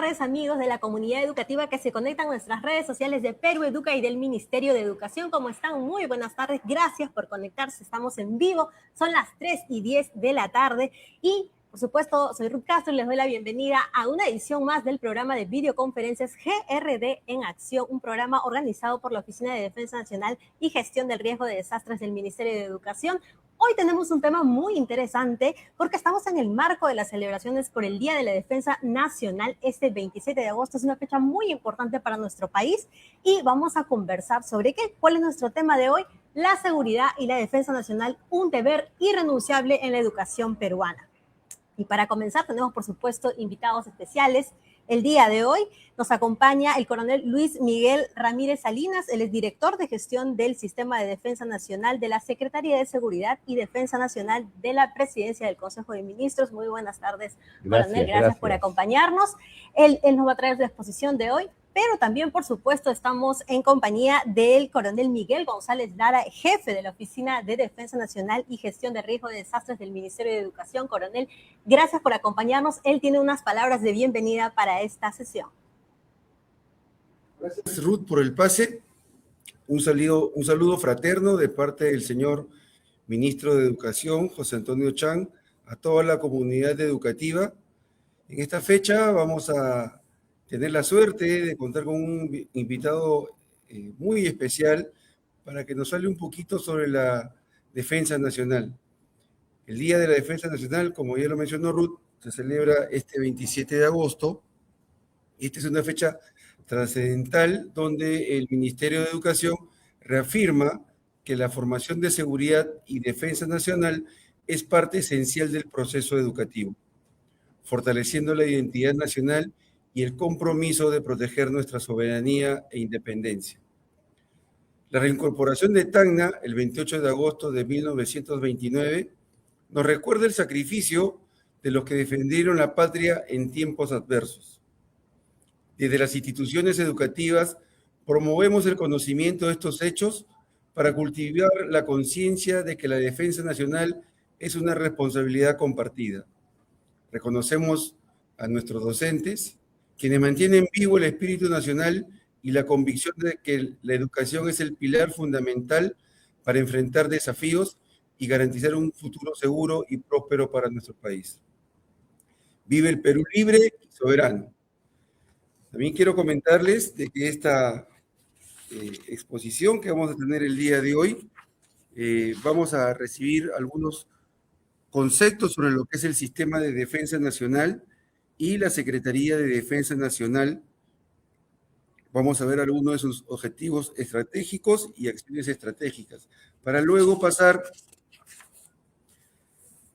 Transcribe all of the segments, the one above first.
tardes, amigos de la comunidad educativa que se conectan a nuestras redes sociales de Perú Educa y del Ministerio de Educación. ¿Cómo están? Muy buenas tardes. Gracias por conectarse. Estamos en vivo. Son las 3:10 de la tarde y, por supuesto, soy Ruth Castro y les doy la bienvenida a una edición más del programa de videoconferencias GRD en Acción, un programa organizado por la Oficina de Defensa Nacional y Gestión del Riesgo de Desastres del Ministerio de Educación. Hoy tenemos un tema muy interesante porque estamos en el marco de las celebraciones por el Día de la Defensa Nacional. Este 27 de agosto es una fecha muy importante para nuestro país y vamos a conversar sobre cuál es nuestro tema de hoy: la seguridad y la defensa nacional, un deber irrenunciable en la educación peruana. Y para comenzar tenemos, por supuesto, invitados especiales. El día de hoy nos acompaña el coronel Luis Miguel Ramírez Salinas. Él es director de gestión del Sistema de Defensa Nacional de la Secretaría de Seguridad y Defensa Nacional de la Presidencia del Consejo de Ministros. Muy buenas tardes, coronel. Gracias por acompañarnos. Él nos va a traer su exposición de hoy, pero también, por supuesto, estamos en compañía del coronel Miguel González Lara, jefe de la Oficina de Defensa Nacional y Gestión de Riesgo de Desastres del Ministerio de Educación. Coronel, gracias por acompañarnos. Él tiene unas palabras de bienvenida para esta sesión. Gracias, Ruth, por el pase. Un saludo fraterno de parte del señor ministro de Educación, José Antonio Chang, a toda la comunidad educativa. En esta fecha vamos a tener la suerte de contar con un invitado muy especial para que nos hable un poquito sobre la defensa nacional. El Día de la Defensa Nacional, como ya lo mencionó Ruth, se celebra este 27 de agosto. Esta es una fecha trascendental donde el Ministerio de Educación reafirma que la formación de seguridad y defensa nacional es parte esencial del proceso educativo, fortaleciendo la identidad nacional y el compromiso de proteger nuestra soberanía e independencia. La reincorporación de Tacna, el 28 de agosto de 1929, nos recuerda el sacrificio de los que defendieron la patria en tiempos adversos. Desde las instituciones educativas promovemos el conocimiento de estos hechos para cultivar la conciencia de que la defensa nacional es una responsabilidad compartida. Reconocemos a nuestros docentes, quienes mantienen vivo el espíritu nacional y la convicción de que la educación es el pilar fundamental para enfrentar desafíos y garantizar un futuro seguro y próspero para nuestro país. Vive el Perú libre y soberano. También quiero comentarles de que esta exposición que vamos a tener el día de hoy, vamos a recibir algunos conceptos sobre lo que es el Sistema de Defensa Nacional y la Secretaría de Defensa Nacional. Vamos a ver algunos de sus objetivos estratégicos y acciones estratégicas, para luego pasar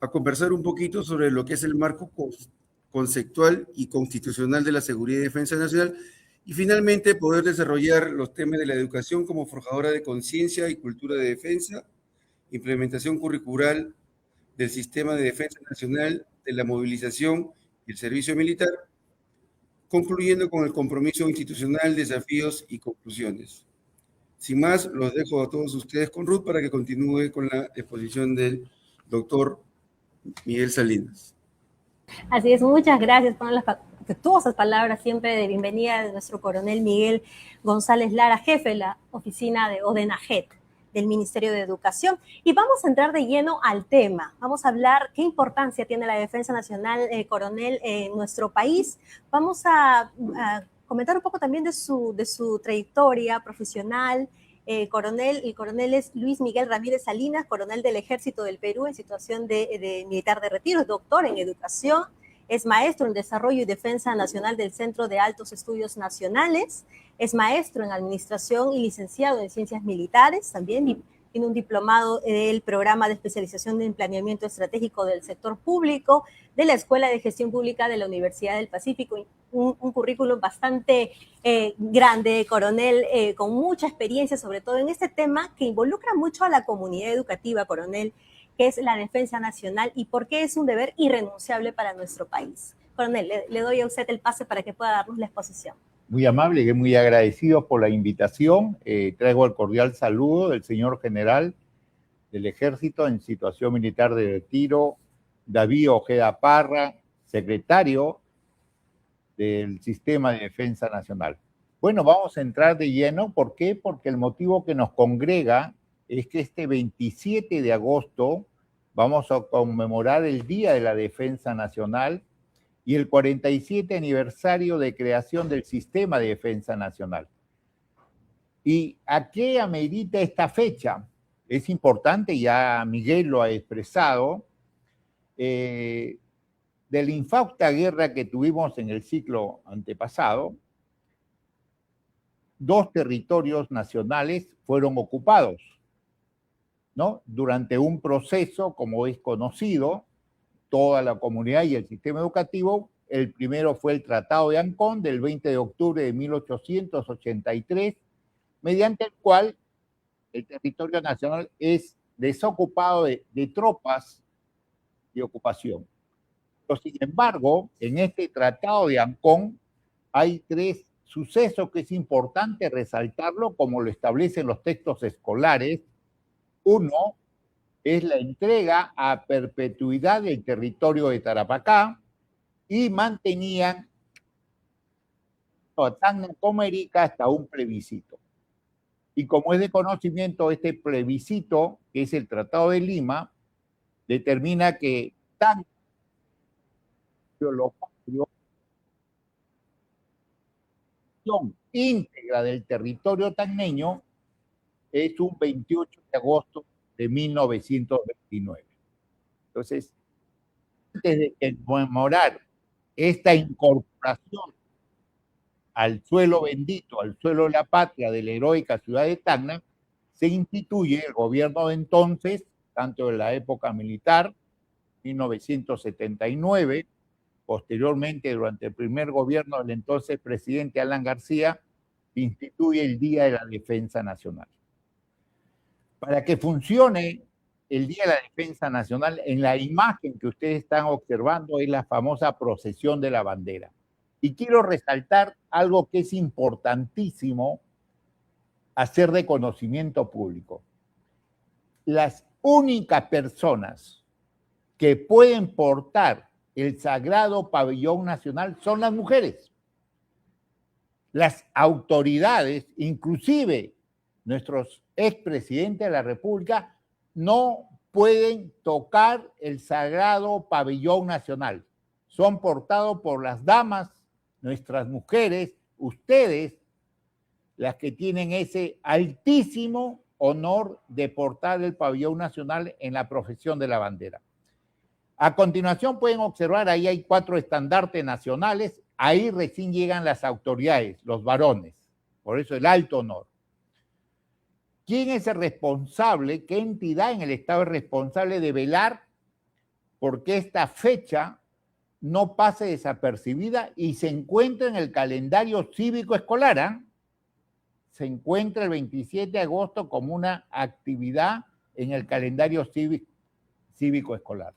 a conversar un poquito sobre lo que es el marco conceptual y constitucional de la seguridad y defensa nacional, y finalmente poder desarrollar los temas de la educación como forjadora de conciencia y cultura de defensa, implementación curricular del sistema de defensa nacional, de la movilización y el servicio militar, concluyendo con el compromiso institucional, desafíos y conclusiones. Sin más, los dejo a todos ustedes con Ruth para que continúe con la exposición del doctor Miguel Salinas. Así es, muchas gracias por las afectuosas palabras siempre de bienvenida de nuestro coronel Miguel González Lara, jefe de la oficina de ODENAGET del Ministerio de Educación. Y vamos a entrar de lleno al tema. Vamos a hablar qué importancia tiene la defensa nacional, coronel, en nuestro país. Vamos a comentar un poco también de su trayectoria profesional. El coronel es Luis Miguel Ramírez Salinas, coronel del Ejército del Perú en situación de militar de retiro, es doctor en educación, es maestro en Desarrollo y Defensa Nacional del Centro de Altos Estudios Nacionales, es maestro en Administración y licenciado en Ciencias Militares, también tiene un diplomado del Programa de Especialización en Planeamiento Estratégico del Sector Público, de la Escuela de Gestión Pública de la Universidad del Pacífico, un currículum bastante grande, coronel, con mucha experiencia, sobre todo en este tema que involucra mucho a la comunidad educativa, coronel, que es la defensa nacional y por qué es un deber irrenunciable para nuestro país. Coronel, le doy a usted el pase para que pueda darnos la exposición. Muy amable y muy agradecido por la invitación. Traigo el cordial saludo del señor general del Ejército en situación militar de retiro, David Ojeda Parra, secretario del Sistema de Defensa Nacional. Bueno, vamos a entrar de lleno. ¿Por qué? Porque el motivo que nos congrega es que este 27 de agosto vamos a conmemorar el Día de la Defensa Nacional y el 47 aniversario de creación del Sistema de Defensa Nacional. ¿Y a qué amerita esta fecha? Es importante, ya Miguel lo ha expresado, de la infausta guerra que tuvimos en el siglo antepasado, 2 territorios nacionales fueron ocupados, ¿no? Durante un proceso, como es conocido, toda la comunidad y el sistema educativo. El primero fue el Tratado de Ancón del 20 de octubre de 1883, mediante el cual el territorio nacional es desocupado de tropas de ocupación. Pero, sin embargo, en este Tratado de Ancón hay 3 sucesos que es importante resaltarlo, como lo establecen los textos escolares. Uno es la entrega a perpetuidad del territorio de Tarapacá y mantenían a Tacna como Arica hasta un plebiscito. Y como es de conocimiento, este plebiscito, que es el Tratado de Lima, determina que Tacna íntegra del territorio tacneño es un 28 de agosto de 1929. Entonces, antes de conmemorar esta incorporación al suelo bendito, al suelo de la patria de la heroica ciudad de Tacna, se instituye el gobierno de entonces, tanto en la época militar, 1979, posteriormente durante el primer gobierno del entonces presidente Alan García, instituye el Día de la Defensa Nacional. Para que funcione el Día de la Defensa Nacional, en la imagen que ustedes están observando es la famosa procesión de la bandera. Y quiero resaltar algo que es importantísimo hacer de conocimiento público. Las únicas personas que pueden portar el sagrado pabellón nacional son las mujeres. Las autoridades, inclusive nuestros expresidentes de la República, no pueden tocar el sagrado pabellón nacional. Son portados por las damas, nuestras mujeres, ustedes, las que tienen ese altísimo honor de portar el pabellón nacional en la profesión de la bandera. A continuación pueden observar, ahí hay 4 estandartes nacionales, ahí recién llegan las autoridades, los varones, por eso el alto honor. ¿Quién es el responsable? ¿Qué entidad en el Estado es responsable de velar porque esta fecha no pase desapercibida y se encuentre en el calendario cívico escolar? ¿Eh? Se encuentra el 27 de agosto como una actividad en el calendario cívico escolar.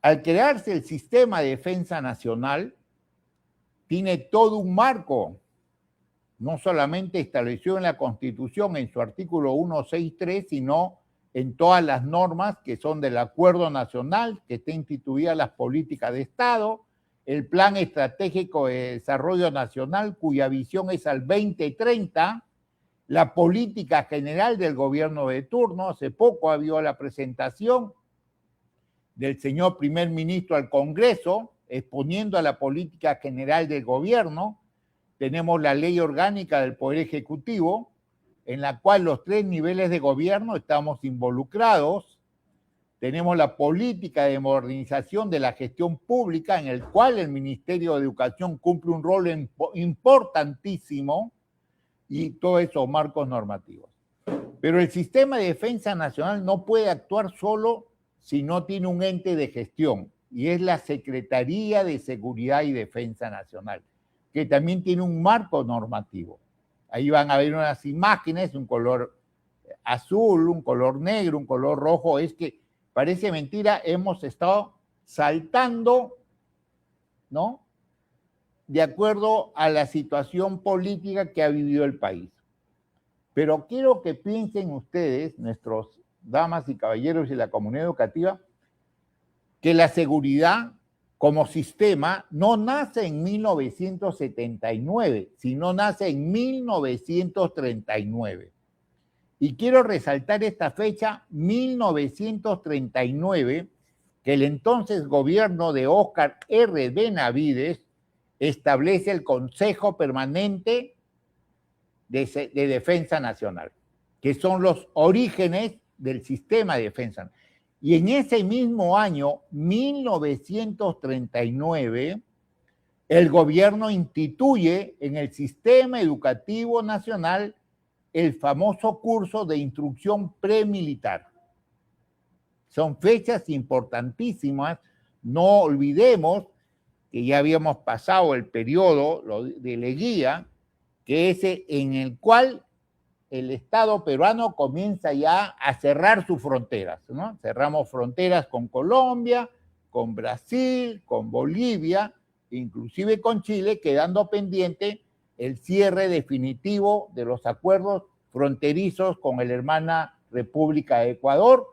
Al crearse el Sistema de Defensa Nacional, tiene todo un marco, no solamente establecido en la Constitución en su artículo 163, sino en todas las normas que son del Acuerdo Nacional, que está instituida las políticas de Estado, el Plan Estratégico de Desarrollo Nacional, cuya visión es al 2030, la política general del gobierno de turno. Hace poco ha habido la presentación del señor primer ministro al Congreso, exponiendo a la política general del gobierno. Tenemos la ley orgánica del Poder Ejecutivo, en la cual los 3 niveles de gobierno estamos involucrados. Tenemos la política de modernización de la gestión pública, en el cual el Ministerio de Educación cumple un rol importantísimo, y todos esos marcos normativos. Pero el Sistema de Defensa Nacional no puede actuar solo si no tiene un ente de gestión, y es la Secretaría de Seguridad y Defensa Nacional, que también tiene un marco normativo. Ahí van a ver unas imágenes, un color azul, un color negro, un color rojo. Es que parece mentira, hemos estado saltando, ¿no?, de acuerdo a la situación política que ha vivido el país. Pero quiero que piensen ustedes, nuestros damas y caballeros de la comunidad educativa, que la seguridad como sistema no nace en 1979, sino nace en 1939. Y quiero resaltar esta fecha, 1939, que el entonces gobierno de Óscar R. Benavides establece el Consejo Permanente de Defensa Nacional, que son los orígenes del sistema de defensa. Y en ese mismo año, 1939, el gobierno instituye en el sistema educativo nacional el famoso curso de instrucción premilitar. Son fechas importantísimas. No olvidemos que ya habíamos pasado el periodo de Leguía, que es en el cual el Estado peruano comienza ya a cerrar sus fronteras, ¿no? Cerramos fronteras con Colombia, con Brasil, con Bolivia, inclusive con Chile, quedando pendiente el cierre definitivo de los acuerdos fronterizos con la hermana República de Ecuador,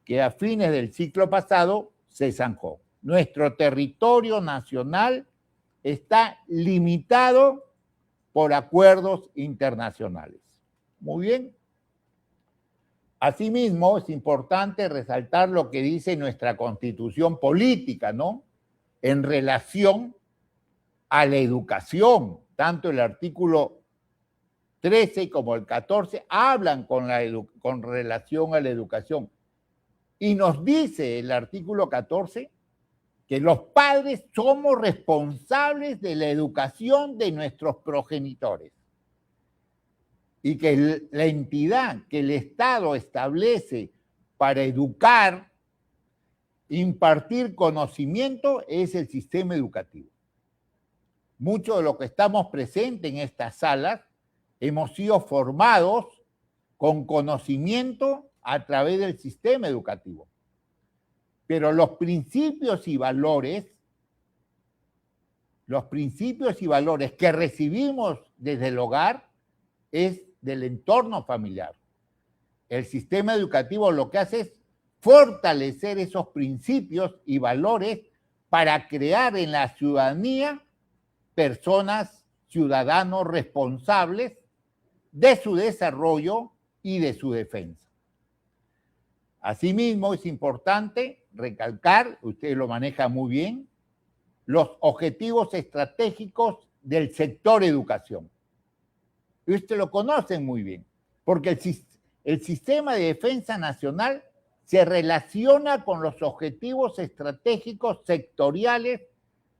que a fines del siglo pasado se zanjó. Nuestro territorio nacional está limitado por acuerdos internacionales. Muy bien. Asimismo, es importante resaltar lo que dice nuestra Constitución política, ¿no? En relación a la educación, tanto el artículo 13 como el 14 hablan con relación a la educación. Y nos dice el artículo 14 que los padres somos responsables de la educación de nuestros progenitores y que la entidad que el Estado establece para educar, impartir conocimiento, es el sistema educativo. Muchos de los que estamos presentes en estas salas hemos sido formados con conocimiento a través del sistema educativo. Pero los principios y valores que recibimos desde el hogar es del entorno familiar. El sistema educativo lo que hace es fortalecer esos principios y valores para crear en la ciudadanía personas, ciudadanos responsables de su desarrollo y de su defensa. Asimismo, es importante recalcar, usted lo maneja muy bien, los objetivos estratégicos del sector educación. Y usted lo conocen muy bien, porque el sistema de defensa nacional se relaciona con los objetivos estratégicos sectoriales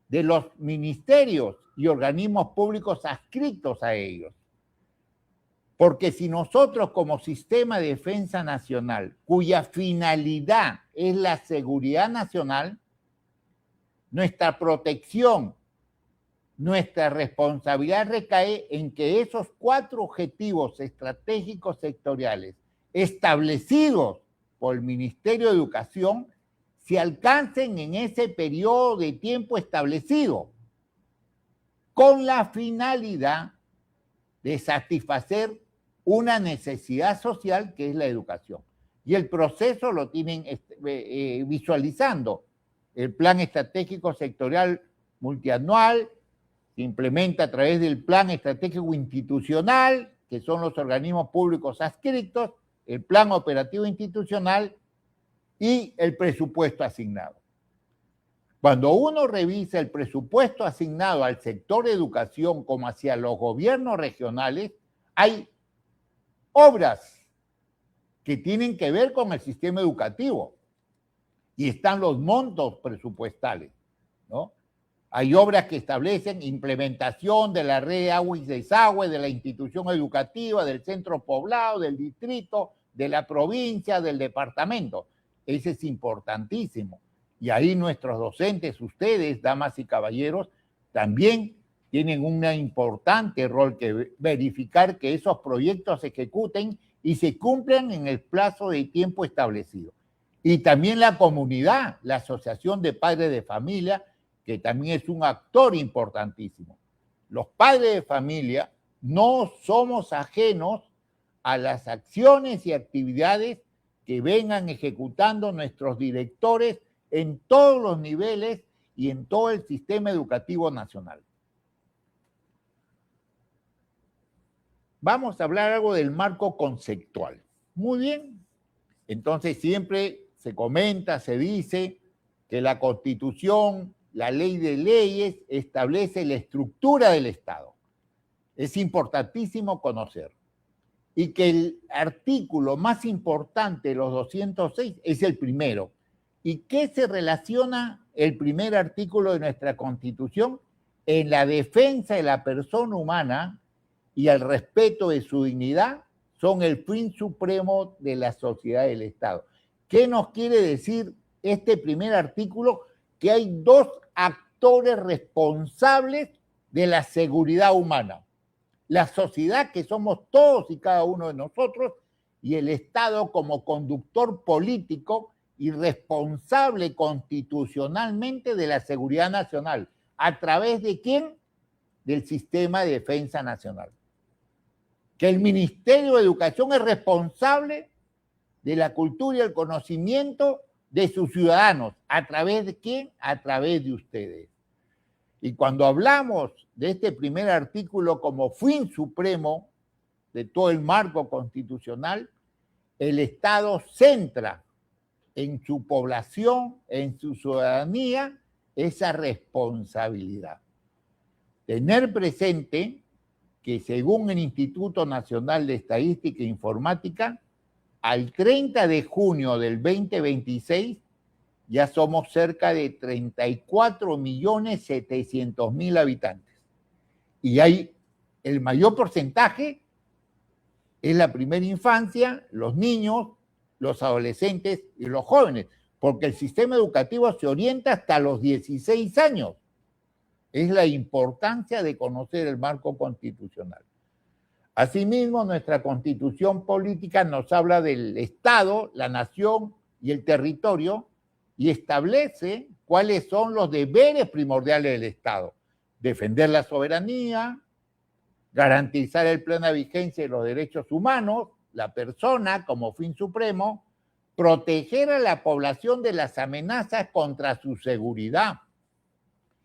de los ministerios y organismos públicos adscritos a ellos. Porque si nosotros como sistema de defensa nacional, cuya finalidad es la seguridad nacional, nuestra protección, nuestra responsabilidad recae en que esos 4 objetivos estratégicos sectoriales establecidos por el Ministerio de Educación se alcancen en ese periodo de tiempo establecido, con la finalidad de satisfacer una necesidad social que es la educación. Y el proceso lo tienen visualizando. El Plan Estratégico Sectorial Multianual se implementa a través del Plan Estratégico Institucional, que son los organismos públicos adscritos, el Plan Operativo Institucional y el presupuesto asignado. Cuando uno revisa el presupuesto asignado al sector educación como hacia los gobiernos regionales, hay obras que tienen que ver con el sistema educativo y están los montos presupuestales, ¿no? Hay obras que establecen implementación de la red de agua y desagüe, de la institución educativa, del centro poblado, del distrito, de la provincia, del departamento. Ese es importantísimo. Y ahí nuestros docentes, ustedes, damas y caballeros, también tienen un importante rol que verificar que esos proyectos se ejecuten y se cumplan en el plazo de tiempo establecido. Y también la comunidad, la Asociación de Padres de Familia, que también es un actor importantísimo. Los padres de familia no somos ajenos a las acciones y actividades que vengan ejecutando nuestros directores en todos los niveles y en todo el sistema educativo nacional. Vamos a hablar algo del marco conceptual. Muy bien. Entonces siempre se comenta, se dice que la Constitución, la ley de leyes, establece la estructura del Estado. Es importantísimo conocer. Y que el artículo más importante de los 206 es el primero. ¿Y qué se relaciona el primer artículo de nuestra Constitución? En la defensa de la persona humana y el respeto de su dignidad son el fin supremo de la sociedad del Estado. ¿Qué nos quiere decir este primer artículo? Que hay dos actores responsables de la seguridad humana. La sociedad, que somos todos y cada uno de nosotros, y el Estado como conductor político y responsable constitucionalmente de la seguridad nacional. ¿A través de quién? Del sistema de defensa nacional. Que el Ministerio de Educación es responsable de la cultura y el conocimiento de sus ciudadanos. ¿A través de quién? A través de ustedes. Y cuando hablamos de este primer artículo como fin supremo de todo el marco constitucional, el Estado centra en su población, en su ciudadanía, esa responsabilidad. Tener presente que según el Instituto Nacional de Estadística e Informática, al 30 de junio del 2026, ya somos cerca de 34.700.000 habitantes. Y hay el mayor porcentaje es la primera infancia, los niños, los adolescentes y los jóvenes, porque el sistema educativo se orienta hasta los 16 años. Es la importancia de conocer el marco constitucional. Asimismo, nuestra Constitución política nos habla del Estado, la nación y el territorio, y establece cuáles son los deberes primordiales del Estado. Defender la soberanía, garantizar el plena vigencia de los derechos humanos, la persona como fin supremo, proteger a la población de las amenazas contra su seguridad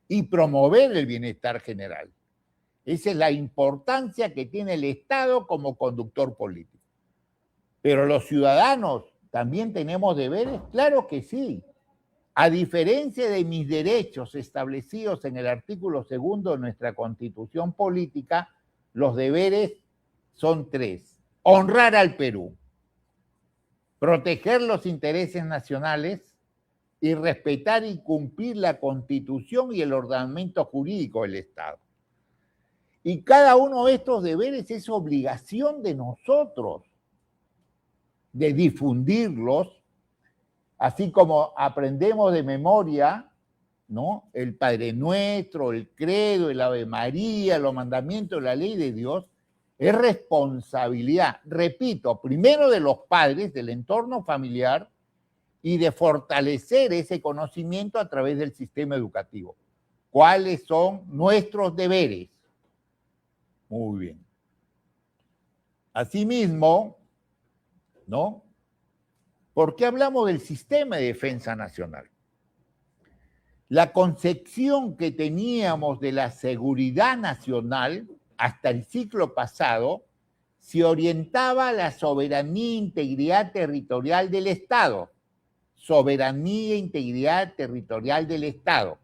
y promover el bienestar general. Esa es la importancia que tiene el Estado como conductor político. Pero los ciudadanos también tenemos deberes, claro que sí. A diferencia de mis derechos establecidos en el artículo 2 de nuestra Constitución política, los deberes son 3. Honrar al Perú, proteger los intereses nacionales y respetar y cumplir la Constitución y el ordenamiento jurídico del Estado. Y cada uno de estos deberes es obligación de nosotros de difundirlos, así como aprendemos de memoria, ¿no?, el Padre Nuestro, el Credo, el Ave María, los mandamientos de la ley de Dios. Es responsabilidad, repito, primero de los padres, del entorno familiar, y de fortalecer ese conocimiento a través del sistema educativo. ¿Cuáles son nuestros deberes? Muy bien. Asimismo, ¿no?, ¿por qué hablamos del sistema de defensa nacional? La concepción que teníamos de la seguridad nacional hasta el siglo pasado se orientaba a la soberanía e integridad territorial del Estado. Soberanía e integridad territorial del Estado.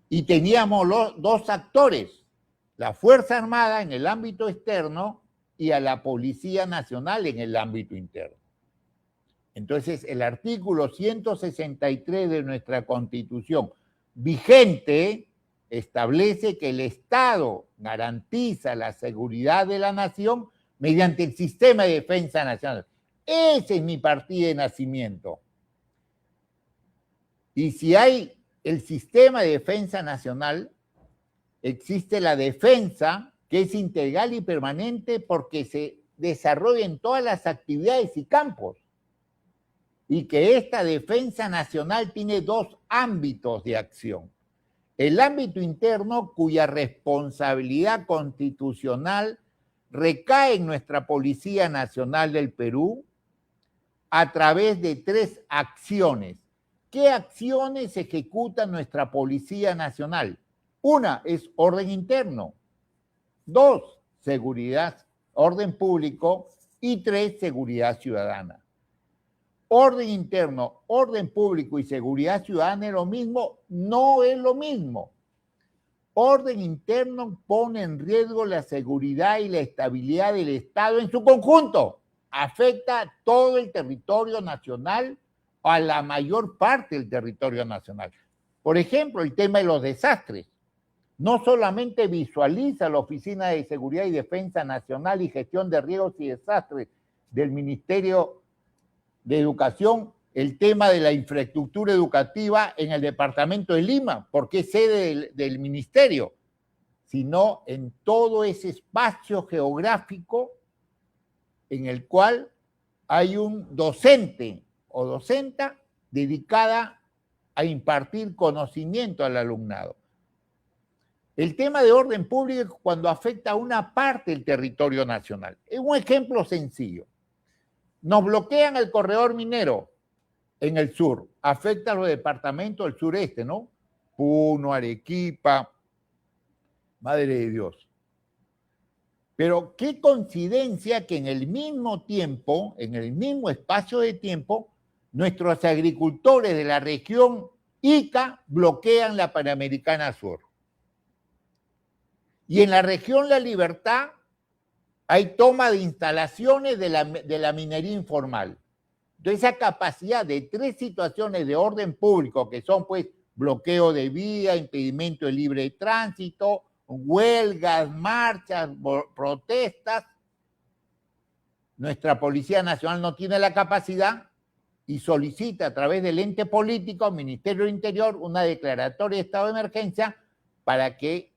Y teníamos los dos actores, la Fuerza Armada en el ámbito externo y a la Policía Nacional en el ámbito interno. Entonces, el artículo 163 de nuestra Constitución vigente establece que el Estado garantiza la seguridad de la nación mediante el sistema de defensa nacional. Ese es mi partida de nacimiento. Y si hay el sistema de defensa nacional, existe la defensa, que es integral y permanente porque se desarrolla en todas las actividades y campos. Y que esta defensa nacional tiene dos ámbitos de acción. El ámbito interno, cuya responsabilidad constitucional recae en nuestra Policía Nacional del Perú a través de 3 acciones ¿qué acciones ejecuta nuestra Policía Nacional? Una es orden interno, 2, seguridad, orden público y 3, seguridad ciudadana. Orden interno, orden público y seguridad ciudadana es lo mismo, no es lo mismo. Orden interno pone en riesgo la seguridad y la estabilidad del Estado en su conjunto. Afecta a todo el territorio nacional, a la mayor parte del territorio nacional. Por ejemplo, el tema de los desastres. No solamente visualiza la Oficina de Seguridad y Defensa Nacional y Gestión de Riesgos y Desastres del Ministerio de Educación el tema de la infraestructura educativa en el departamento de Lima, porque es sede del ministerio, sino en todo ese espacio geográfico en el cual hay un docente o docenta dedicada a impartir conocimiento al alumnado. El tema de orden público es cuando afecta a una parte del territorio nacional. Es un ejemplo sencillo. Nos bloquean el corredor minero en el sur, afecta a los departamentos del sureste, ¿no? Puno, Arequipa, Madre de Dios. Pero qué coincidencia que en el mismo tiempo, en el mismo espacio de tiempo, nuestros agricultores de la región Ica bloquean la Panamericana Sur. Y en la región La Libertad hay toma de instalaciones de la minería informal. Entonces, esa capacidad de 3 situaciones de orden público, que son pues bloqueo de vía, impedimento de libre tránsito, huelgas, marchas, protestas, nuestra Policía Nacional no tiene la capacidad y solicita a través del ente político, Ministerio del Interior, una declaratoria de estado de emergencia para que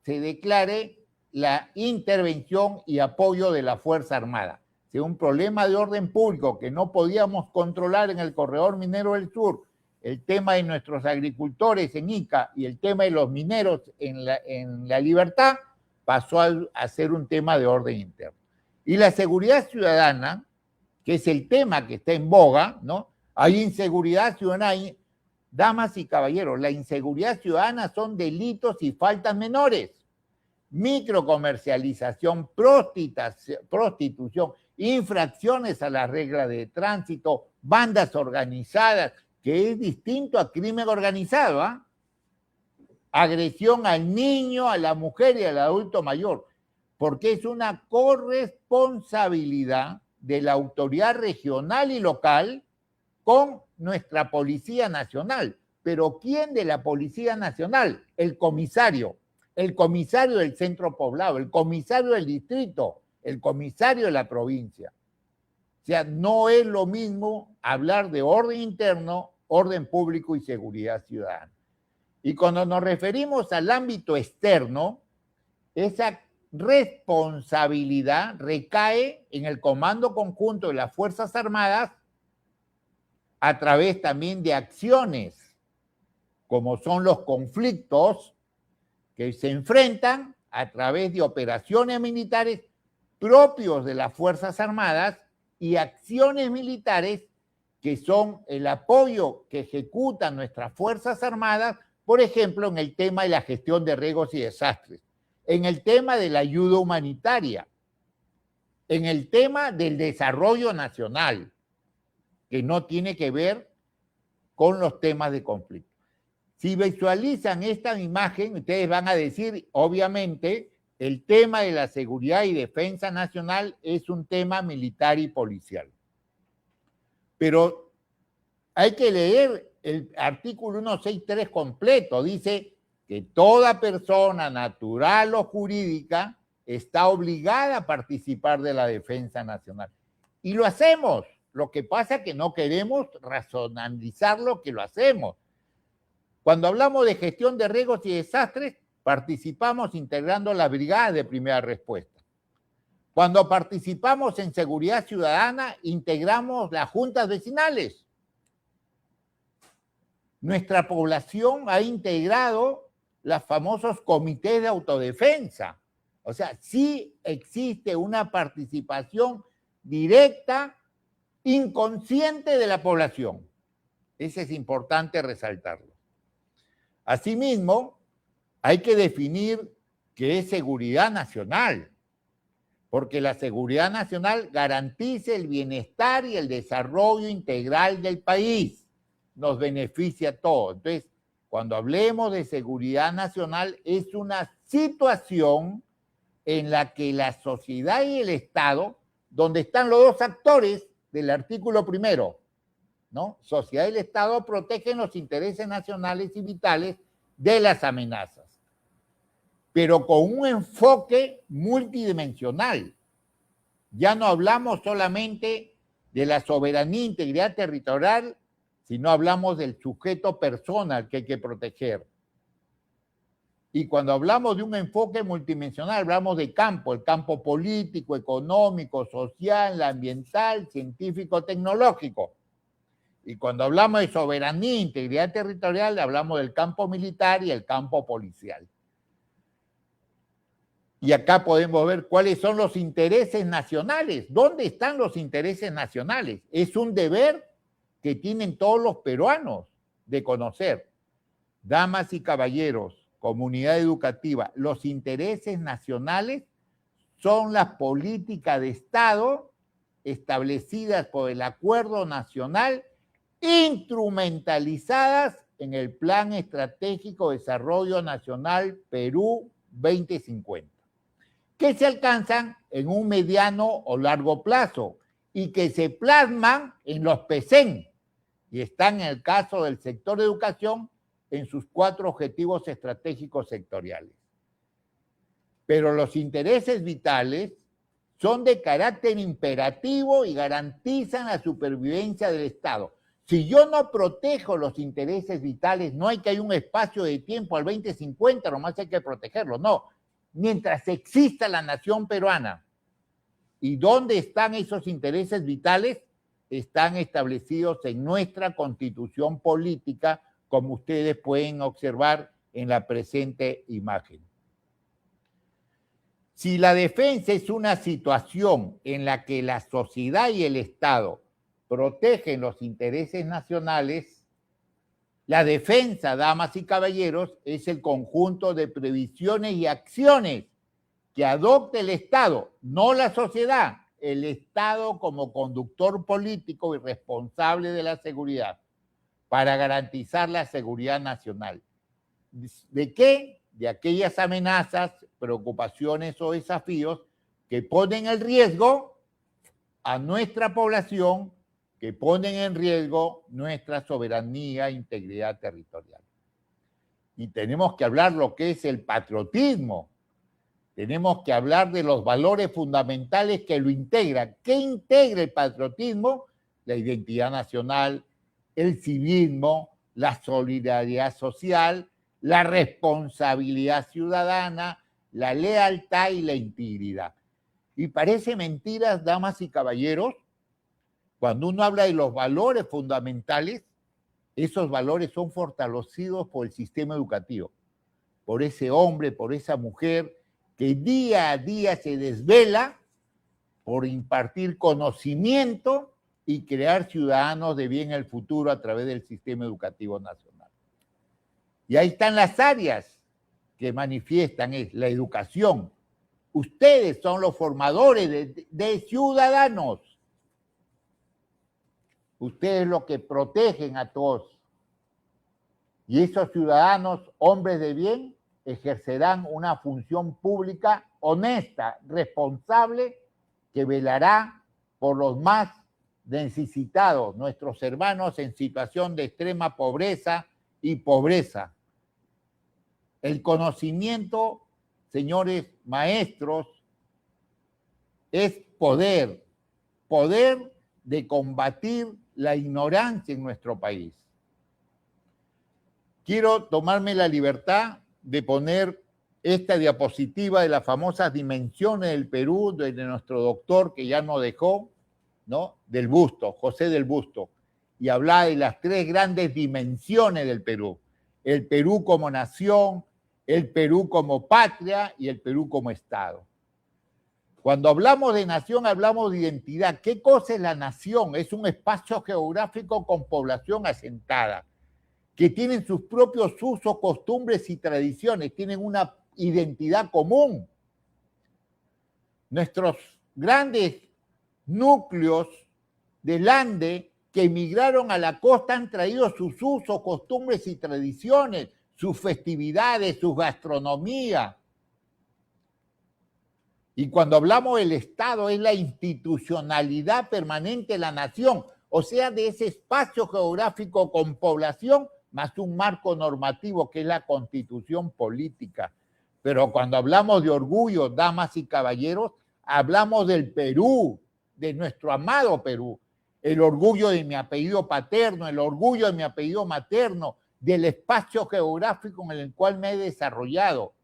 se declare la intervención y apoyo de la Fuerza Armada. Si un problema de orden público que no podíamos controlar en el corredor minero del sur, el tema de nuestros agricultores en Ica y el tema de los mineros en la Libertad, pasó a ser un tema de orden interno. Y la seguridad ciudadana, que es el tema que está en boga, ¿no? Hay inseguridad ciudadana. Damas y caballeros, la inseguridad ciudadana son delitos y faltas menores. Microcomercialización, prostitución, infracciones a las reglas de tránsito, bandas organizadas, que es distinto a crimen organizado, ¿eh? Agresión al niño, a la mujer y al adulto mayor, porque es una corresponsabilidad de la autoridad regional y local con nuestra Policía Nacional. Pero ¿quién de la Policía Nacional? El comisario del centro poblado, el comisario del distrito, el comisario de la provincia. O sea, no es lo mismo hablar de orden interno, orden público y seguridad ciudadana. Y cuando nos referimos al ámbito externo, esa responsabilidad recae en el Comando Conjunto de las Fuerzas Armadas a través también de acciones, como son los conflictos que se enfrentan a través de operaciones militares propios de las Fuerzas Armadas y acciones militares que son el apoyo que ejecutan nuestras Fuerzas Armadas, por ejemplo, en el tema de la gestión de riesgos y desastres, en el tema de la ayuda humanitaria, en el tema del desarrollo nacional, que no tiene que ver con los temas de conflicto. Si visualizan esta imagen, ustedes van a decir, obviamente, el tema de la seguridad y defensa nacional es un tema militar y policial. Pero hay que leer el artículo 163 completo. Dice que toda persona natural o jurídica está obligada a participar de la defensa nacional. Y lo hacemos. Lo que pasa es que no queremos racionalizar lo que lo hacemos. Cuando hablamos de gestión de riesgos y desastres, participamos integrando las brigadas de primera respuesta. Cuando participamos en seguridad ciudadana, integramos las juntas vecinales. Nuestra población ha integrado los famosos comités de autodefensa. O sea, sí existe una participación directa, inconsciente de la población. Ese es importante resaltarlo. Asimismo, hay que definir qué es seguridad nacional, porque la seguridad nacional garantiza el bienestar y el desarrollo integral del país, nos beneficia a todos. Entonces, cuando hablemos de seguridad nacional, es una situación en la que la sociedad y el Estado, donde están los dos actores del artículo primero, ¿no? Sociedad y el Estado protegen los intereses nacionales y vitales de las amenazas, pero con un enfoque multidimensional. Ya no hablamos solamente de la soberanía e integridad territorial, sino hablamos del sujeto persona que hay que proteger. Y cuando hablamos de un enfoque multidimensional, hablamos de campo, el campo político, económico, social, ambiental, científico, tecnológico. Y cuando hablamos de soberanía e integridad territorial, hablamos del campo militar y el campo policial. Y acá podemos ver cuáles son los intereses nacionales. ¿Dónde están los intereses nacionales? Es un deber que tienen todos los peruanos de conocer. Damas y caballeros, comunidad educativa, los intereses nacionales son las políticas de Estado establecidas por el Acuerdo Nacional, instrumentalizadas en el Plan Estratégico de Desarrollo Nacional Perú 2050, que se alcanzan en un mediano o largo plazo y que se plasman en los PECEN y están en el caso del sector de educación en sus 4 objetivos estratégicos sectoriales. Pero los intereses vitales son de carácter imperativo y garantizan la supervivencia del Estado. Si yo no protejo los intereses vitales, no hay que hay un espacio de tiempo al 2050, nomás hay que protegerlos, no. Mientras exista la nación peruana. ¿Y dónde están esos intereses vitales? Están establecidos en nuestra constitución política, como ustedes pueden observar en la presente imagen. Si la defensa es una situación en la que la sociedad y el Estado protegen los intereses nacionales, la defensa, damas y caballeros, es el conjunto de previsiones y acciones que adopte el Estado, no la sociedad, el Estado como conductor político y responsable de la seguridad, para garantizar la seguridad nacional. ¿De qué? De aquellas amenazas, preocupaciones o desafíos que ponen en riesgo a nuestra población, que ponen en riesgo nuestra soberanía e integridad territorial. Y tenemos que hablar lo que es el patriotismo. Tenemos que hablar de los valores fundamentales que lo integran. ¿Qué integra el patriotismo? La identidad nacional, el civismo, la solidaridad social, la responsabilidad ciudadana, la lealtad y la integridad. Y parece mentiras, damas y caballeros, cuando uno habla de los valores fundamentales, esos valores son fortalecidos por el sistema educativo, por ese hombre, por esa mujer que día a día se desvela por impartir conocimiento y crear ciudadanos de bien el futuro a través del sistema educativo nacional. Y ahí están las áreas que manifiestan, es la educación. Ustedes son los formadores de ciudadanos. Ustedes los que protegen a todos. Y esos ciudadanos, hombres de bien, ejercerán una función pública honesta, responsable, que velará por los más necesitados, nuestros hermanos en situación de extrema pobreza y pobreza. El conocimiento, señores maestros, es poder, poder de combatir la ignorancia en nuestro país. Quiero tomarme la libertad de poner esta diapositiva de las famosas dimensiones del Perú, de nuestro doctor que ya nos dejó, ¿no? Del Busto, José del Busto, y hablar de las 3 grandes dimensiones del Perú. El Perú como nación, el Perú como patria y el Perú como Estado. Cuando hablamos de nación, hablamos de identidad. ¿Qué cosa es la nación? Es un espacio geográfico con población asentada, que tienen sus propios usos, costumbres y tradiciones, tienen una identidad común. Nuestros grandes núcleos del Ande que emigraron a la costa han traído sus usos, costumbres y tradiciones, sus festividades, su gastronomía. Y cuando hablamos del Estado, es la institucionalidad permanente de la nación, o sea, de ese espacio geográfico con población, más un marco normativo que es la Constitución política. Pero cuando hablamos de orgullo, damas y caballeros, hablamos del Perú, de nuestro amado Perú, el orgullo de mi apellido paterno, el orgullo de mi apellido materno, del espacio geográfico en el cual me he desarrollado.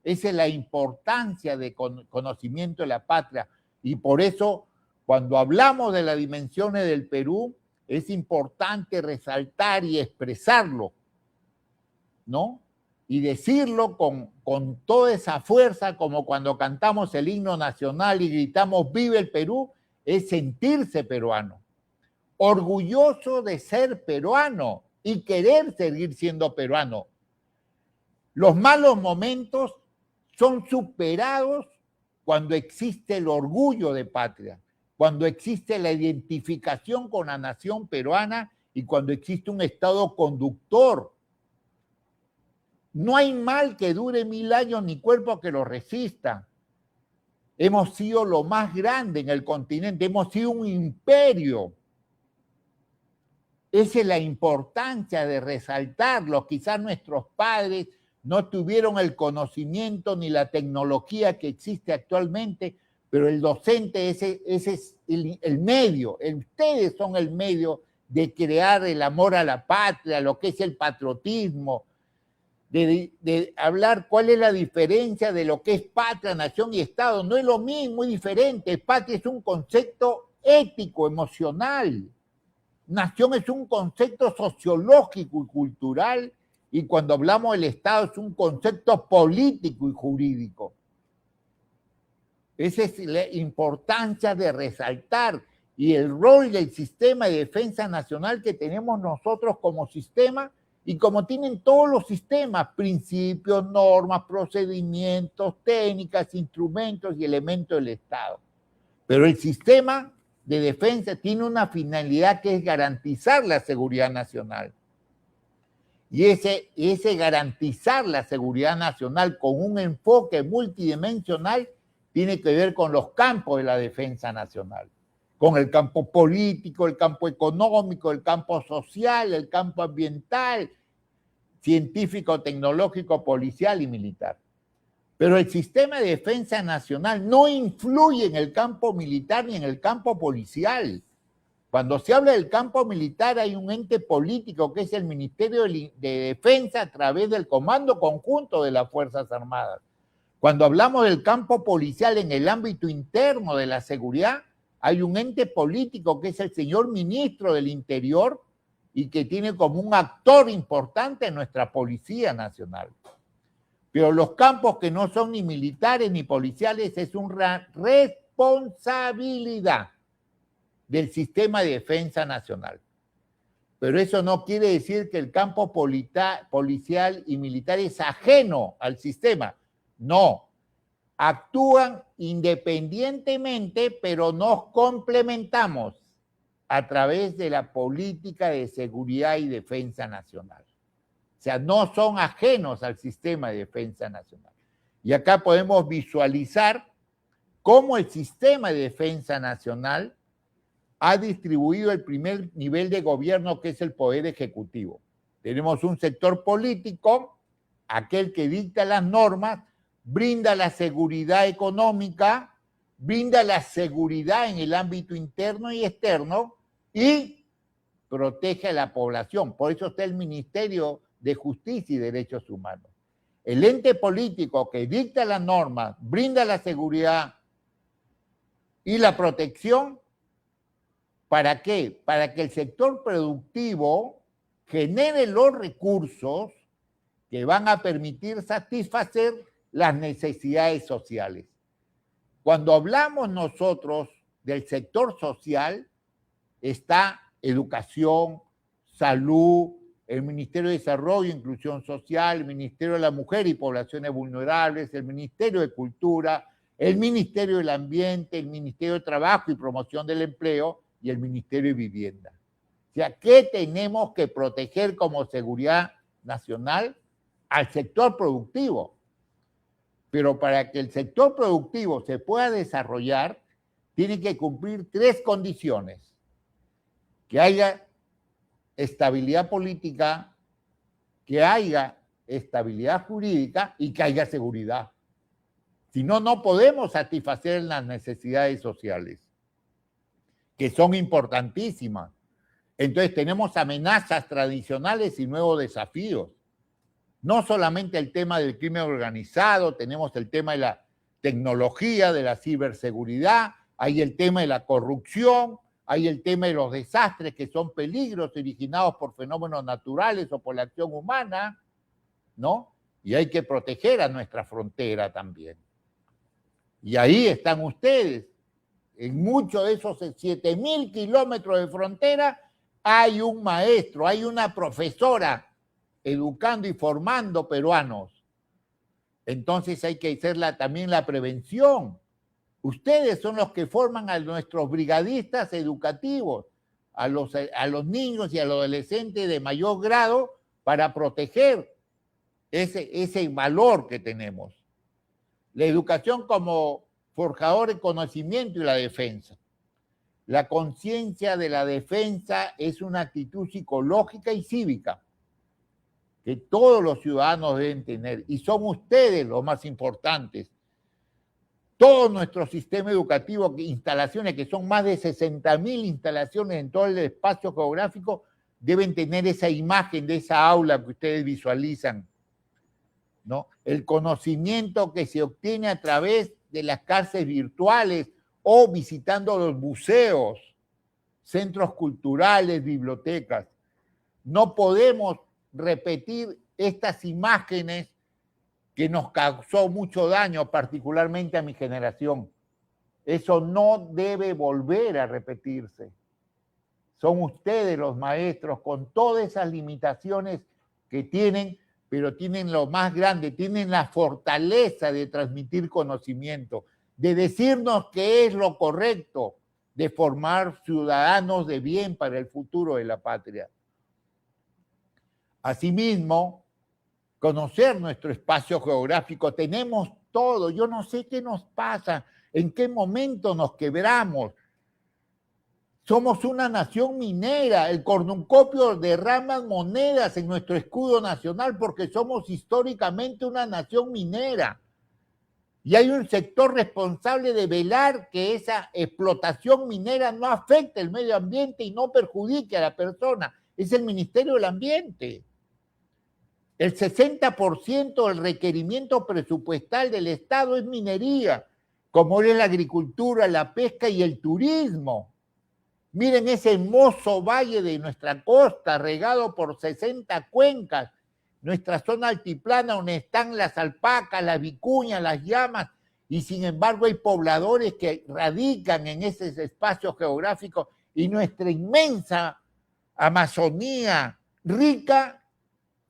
Esa es la importancia de conocimiento de la patria. Y por eso, cuando hablamos de las dimensiones del Perú, es importante resaltar y expresarlo, ¿no? Y decirlo con toda esa fuerza, como cuando cantamos el himno nacional y gritamos ¡Viva el Perú!, es sentirse peruano, orgulloso de ser peruano y querer seguir siendo peruano. Los malos momentos son superados cuando existe el orgullo de patria, cuando existe la identificación con la nación peruana y cuando existe un Estado conductor. No hay mal que dure 1000 años ni cuerpo que lo resista. Hemos sido lo más grande en el continente, hemos sido un imperio. Esa es la importancia de resaltarlo. Quizás nuestros padres no tuvieron el conocimiento ni la tecnología que existe actualmente, pero el docente ese es el medio, ustedes son el medio de crear el amor a la patria, lo que es el patriotismo, de hablar cuál es la diferencia de lo que es patria, nación y Estado. No es lo mismo, muy diferente. Patria es un concepto ético, emocional. Nación es un concepto sociológico y cultural, y cuando hablamos del Estado es un concepto político y jurídico. Esa es la importancia de resaltar y el rol del sistema de defensa nacional que tenemos nosotros como sistema y como tienen todos los sistemas, principios, normas, procedimientos, técnicas, instrumentos y elementos del Estado. Pero el sistema de defensa tiene una finalidad que es garantizar la seguridad nacional. Y ese garantizar la seguridad nacional con un enfoque multidimensional tiene que ver con los campos de la defensa nacional, con el campo político, el campo económico, el campo social, el campo ambiental, científico, tecnológico, policial y militar. Pero el sistema de defensa nacional no influye en el campo militar ni en el campo policial. Cuando se habla del campo militar hay un ente político que es el Ministerio de Defensa a través del Comando Conjunto de las Fuerzas Armadas. Cuando hablamos del campo policial en el ámbito interno de la seguridad, hay un ente político que es el señor Ministro del Interior y que tiene como un actor importante en nuestra Policía Nacional. Pero los campos que no son ni militares ni policiales es una responsabilidad del sistema de defensa nacional. Pero eso no quiere decir que el campo policial y militar es ajeno al sistema. No, actúan independientemente, pero nos complementamos a través de la política de seguridad y defensa nacional. O sea, no son ajenos al sistema de defensa nacional. Y acá podemos visualizar cómo el sistema de defensa nacional ha distribuido el primer nivel de gobierno, que es el poder ejecutivo. Tenemos un sector político, aquel que dicta las normas, brinda la seguridad económica, brinda la seguridad en el ámbito interno y externo y protege a la población. Por eso está el Ministerio de Justicia y Derechos Humanos. El ente político que dicta las normas, brinda la seguridad y la protección, ¿para qué? Para que el sector productivo genere los recursos que van a permitir satisfacer las necesidades sociales. Cuando hablamos nosotros del sector social, está educación, salud, el Ministerio de Desarrollo e Inclusión Social, el Ministerio de la Mujer y Poblaciones Vulnerables, el Ministerio de Cultura, el Ministerio del Ambiente, el Ministerio de Trabajo y Promoción del Empleo y el Ministerio de Vivienda. O sea, ¿qué tenemos que proteger como seguridad nacional? Al sector productivo. Pero para que el sector productivo se pueda desarrollar, tiene que cumplir 3 condiciones. Que haya estabilidad política, que haya estabilidad jurídica y que haya seguridad. Si no, no podemos satisfacer las necesidades sociales, que son importantísimas. Entonces tenemos amenazas tradicionales y nuevos desafíos. No solamente el tema del crimen organizado, tenemos el tema de la tecnología, de la ciberseguridad, hay el tema de la corrupción, hay el tema de los desastres que son peligros originados por fenómenos naturales o por la acción humana, ¿no? Y hay que proteger a nuestra frontera también. Y ahí están ustedes. En muchos de esos 7.000 kilómetros de frontera hay un maestro, hay una profesora educando y formando peruanos. Entonces hay que hacer también la prevención. Ustedes son los que forman a nuestros brigadistas educativos, a los niños y a los adolescentes de mayor grado para proteger ese valor que tenemos. La educación como forjador de conocimiento y la defensa. La conciencia de la defensa es una actitud psicológica y cívica que todos los ciudadanos deben tener, y son ustedes los más importantes. Todo nuestro sistema educativo, instalaciones que son más de 60.000 instalaciones en todo el espacio geográfico, deben tener esa imagen de esa aula que ustedes visualizan, ¿no? El conocimiento que se obtiene a través de las clases virtuales o visitando los museos, centros culturales, bibliotecas. No podemos repetir estas imágenes que nos causó mucho daño, particularmente a mi generación. Eso no debe volver a repetirse. Son ustedes los maestros con todas esas limitaciones que tienen, pero tienen lo más grande, tienen la fortaleza de transmitir conocimiento, de decirnos qué es lo correcto, de formar ciudadanos de bien para el futuro de la patria. Asimismo, conocer nuestro espacio geográfico, tenemos todo, yo no sé qué nos pasa, en qué momento nos quebramos. Somos una nación minera, el cornucopio derrama monedas en nuestro escudo nacional porque somos históricamente una nación minera. Y hay un sector responsable de velar que esa explotación minera no afecte el medio ambiente y no perjudique a la persona. Es el Ministerio del Ambiente. El 60% del requerimiento presupuestal del Estado es minería, como es la agricultura, la pesca y el turismo. Miren ese hermoso valle de nuestra costa, regado por 60 cuencas, nuestra zona altiplana donde están las alpacas, las vicuñas, las llamas, y sin embargo hay pobladores que radican en ese espacio geográfico y nuestra inmensa Amazonía, rica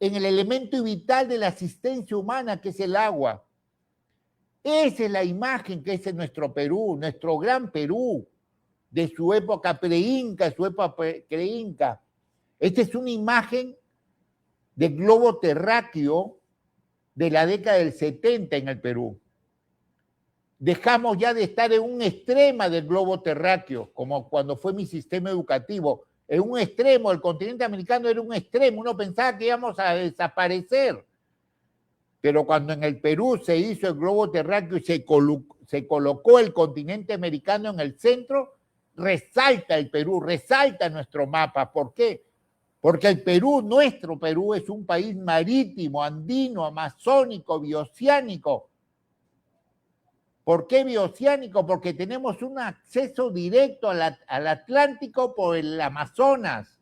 en el elemento vital de la existencia humana, que es el agua. Esa es la imagen que es nuestro Perú, nuestro gran Perú, de su época preinca, su época preinca. Esta es una imagen del globo terráqueo de la década del 70 en el Perú. Dejamos ya de estar en un extremo del globo terráqueo, como cuando fue mi sistema educativo. En un extremo, el continente americano era un extremo, uno pensaba que íbamos a desaparecer. Pero cuando en el Perú se hizo el globo terráqueo y se colocó el continente americano en el centro, resalta el Perú, resalta nuestro mapa. ¿Por qué? Porque el Perú, nuestro Perú, es un país marítimo, andino, amazónico, bioceánico. ¿Por qué bioceánico? Porque tenemos un acceso directo al Atlántico por el Amazonas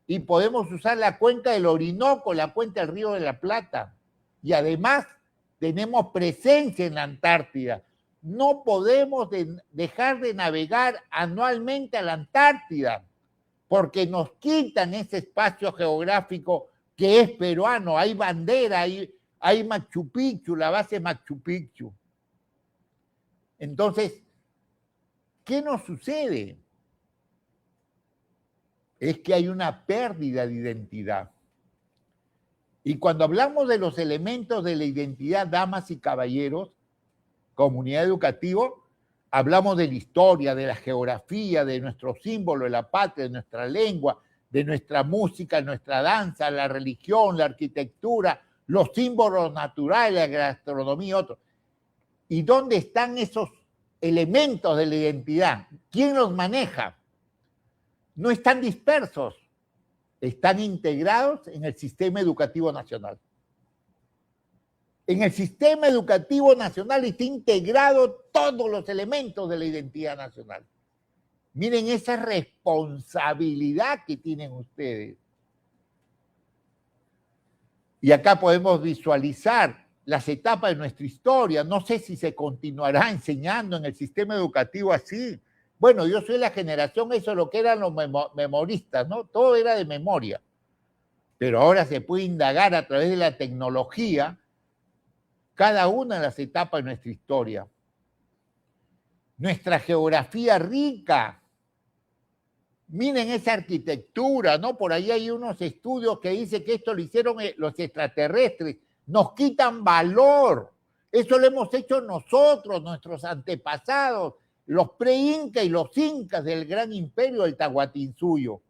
y podemos usar la cuenca del Orinoco, la cuenca del Río de la Plata. Y además tenemos presencia en la Antártida. no podemos dejar de navegar anualmente a la Antártida, porque nos quitan ese espacio geográfico que es peruano. Hay bandera, hay Machu Picchu, la base Machu Picchu. Entonces, ¿qué nos sucede? Es que hay una pérdida de identidad. Y cuando hablamos de los elementos de la identidad, damas y caballeros, comunidad educativa, hablamos de la historia, de la geografía, de nuestro símbolo, de la patria, de nuestra lengua, de nuestra música, nuestra danza, la religión, la arquitectura, los símbolos naturales, la gastronomía y otros. ¿Y dónde están esos elementos de la identidad? ¿Quién los maneja? No están dispersos, están integrados en el sistema educativo nacional. En el sistema educativo nacional está integrado todos los elementos de la identidad nacional. Miren esa responsabilidad que tienen ustedes. Y acá podemos visualizar las etapas de nuestra historia. No sé si se continuará enseñando en el sistema educativo así. Bueno, yo soy la generación, eso es lo que eran los memoristas, ¿no? Todo era de memoria. Pero ahora se puede indagar a través de la tecnología cada una de las etapas de nuestra historia. Nuestra geografía rica. Miren esa arquitectura, ¿no? Por ahí hay unos estudios que dicen que esto lo hicieron los extraterrestres. Nos quitan valor. Eso lo hemos hecho nosotros, nuestros antepasados, los pre-incas y los incas del gran imperio del Tahuantinsuyo.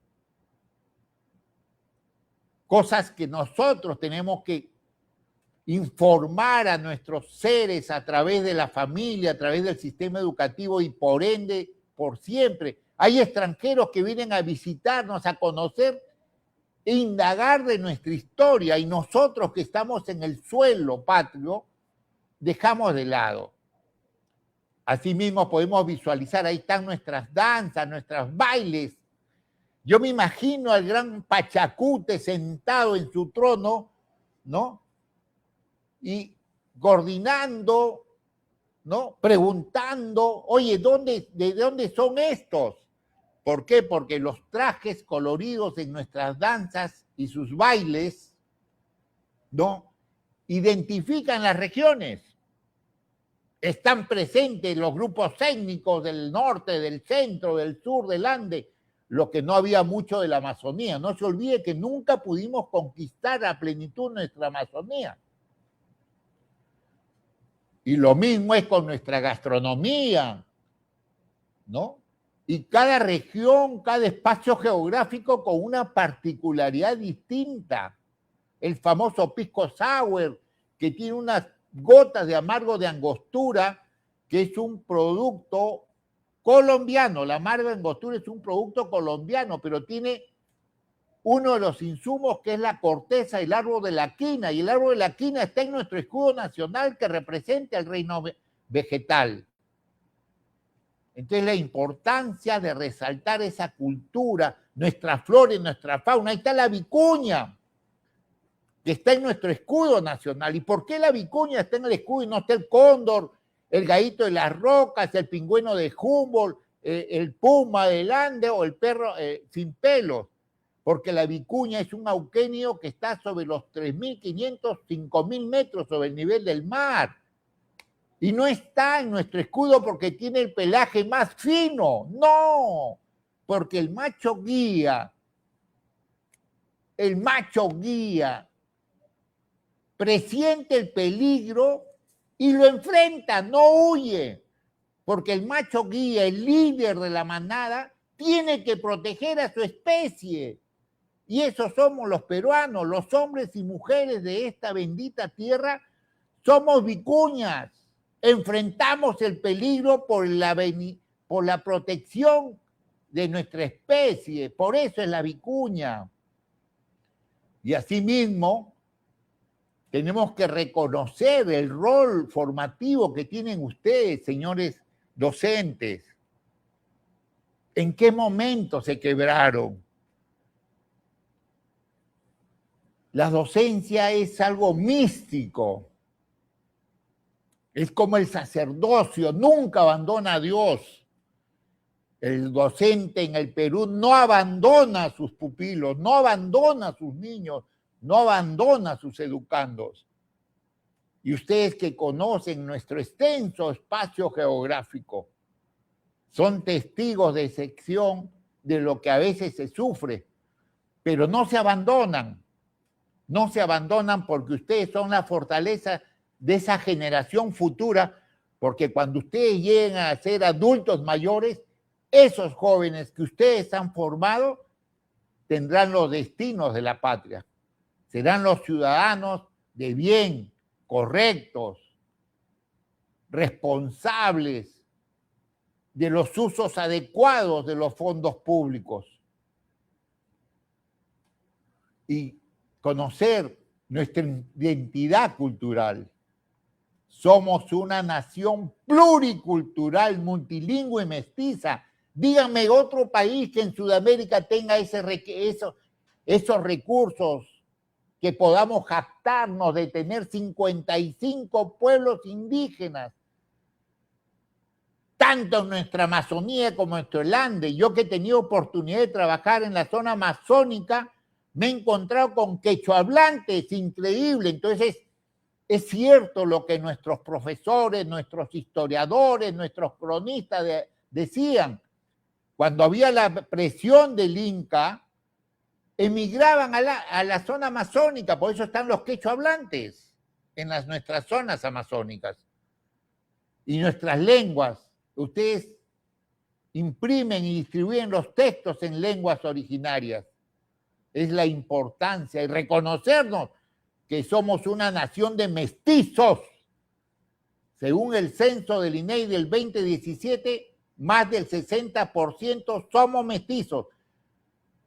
Cosas que nosotros tenemos que informar a nuestros seres a través de la familia, a través del sistema educativo y por ende, por siempre. Hay extranjeros que vienen a visitarnos, a conocer e indagar de nuestra historia y nosotros que estamos en el suelo patrio, dejamos de lado. Asimismo podemos visualizar, ahí están nuestras danzas, nuestros bailes. Yo me imagino al gran Pachacute sentado en su trono, ¿no? Y coordinando, ¿no? Preguntando, oye, ¿de dónde son estos? ¿Por qué? Porque los trajes coloridos en nuestras danzas y sus bailes, ¿no? Identifican las regiones. Están presentes los grupos étnicos del norte, del centro, del sur, del Ande, lo que no había mucho de la Amazonía. No se olvide que nunca pudimos conquistar a plenitud nuestra Amazonía. Y lo mismo es con nuestra gastronomía, ¿no? Y cada región, cada espacio geográfico con una particularidad distinta. El famoso pisco sour, que tiene unas gotas de amargo de angostura, que es un producto colombiano. La amargo de angostura es un producto colombiano, pero tiene uno de los insumos que es la corteza, el árbol de la quina, y el árbol de la quina está en nuestro escudo nacional que representa el reino vegetal. Entonces la importancia de resaltar esa cultura, nuestra flora y nuestra fauna. Ahí está la vicuña, que está en nuestro escudo nacional. ¿Y por qué la vicuña está en el escudo y no está el cóndor, el gallito de las rocas, el pingüino de Humboldt, el puma del Ande o el perro sin pelos? Porque la vicuña es un auquenio que está sobre los 3.500, 5.000 metros sobre el nivel del mar. Y no está en nuestro escudo porque tiene el pelaje más fino. No, porque el macho guía presiente el peligro y lo enfrenta, no huye. Porque el macho guía, el líder de la manada, tiene que proteger a su especie. Y esos somos los peruanos, los hombres y mujeres de esta bendita tierra, somos vicuñas. Enfrentamos el peligro por la protección de nuestra especie. Por eso es la vicuña. Y asimismo, tenemos que reconocer el rol formativo que tienen ustedes, señores docentes. ¿En qué momento se quebraron? La docencia es algo místico. Es como el sacerdocio, nunca abandona a Dios. El docente en el Perú no abandona a sus pupilos, no abandona a sus niños, no abandona a sus educandos. Y ustedes que conocen nuestro extenso espacio geográfico, son testigos de excepción de lo que a veces se sufre, pero no se abandonan porque ustedes son la fortaleza de esa generación futura, porque cuando ustedes lleguen a ser adultos mayores, esos jóvenes que ustedes han formado tendrán los destinos de la patria, serán los ciudadanos de bien, correctos, responsables de los usos adecuados de los fondos públicos. Y conocer nuestra identidad cultural. Somos una nación pluricultural, multilingüe y mestiza. Díganme otro país que en Sudamérica tenga esos recursos, que podamos jactarnos de tener 55 pueblos indígenas, tanto en nuestra Amazonía como en nuestro Lande. Yo que he tenido oportunidad de trabajar en la zona amazónica, me he encontrado con quechohablantes, increíble. Entonces, es cierto lo que nuestros profesores, nuestros historiadores, nuestros cronistas decían. Cuando había la presión del Inca, emigraban a la zona amazónica, por eso están los quechohablantes en nuestras zonas amazónicas. Y nuestras lenguas, ustedes imprimen y distribuyen los textos en lenguas originarias. Es la importancia y reconocernos que somos una nación de mestizos. Según el censo del INEI del 2017, más del 60% somos mestizos.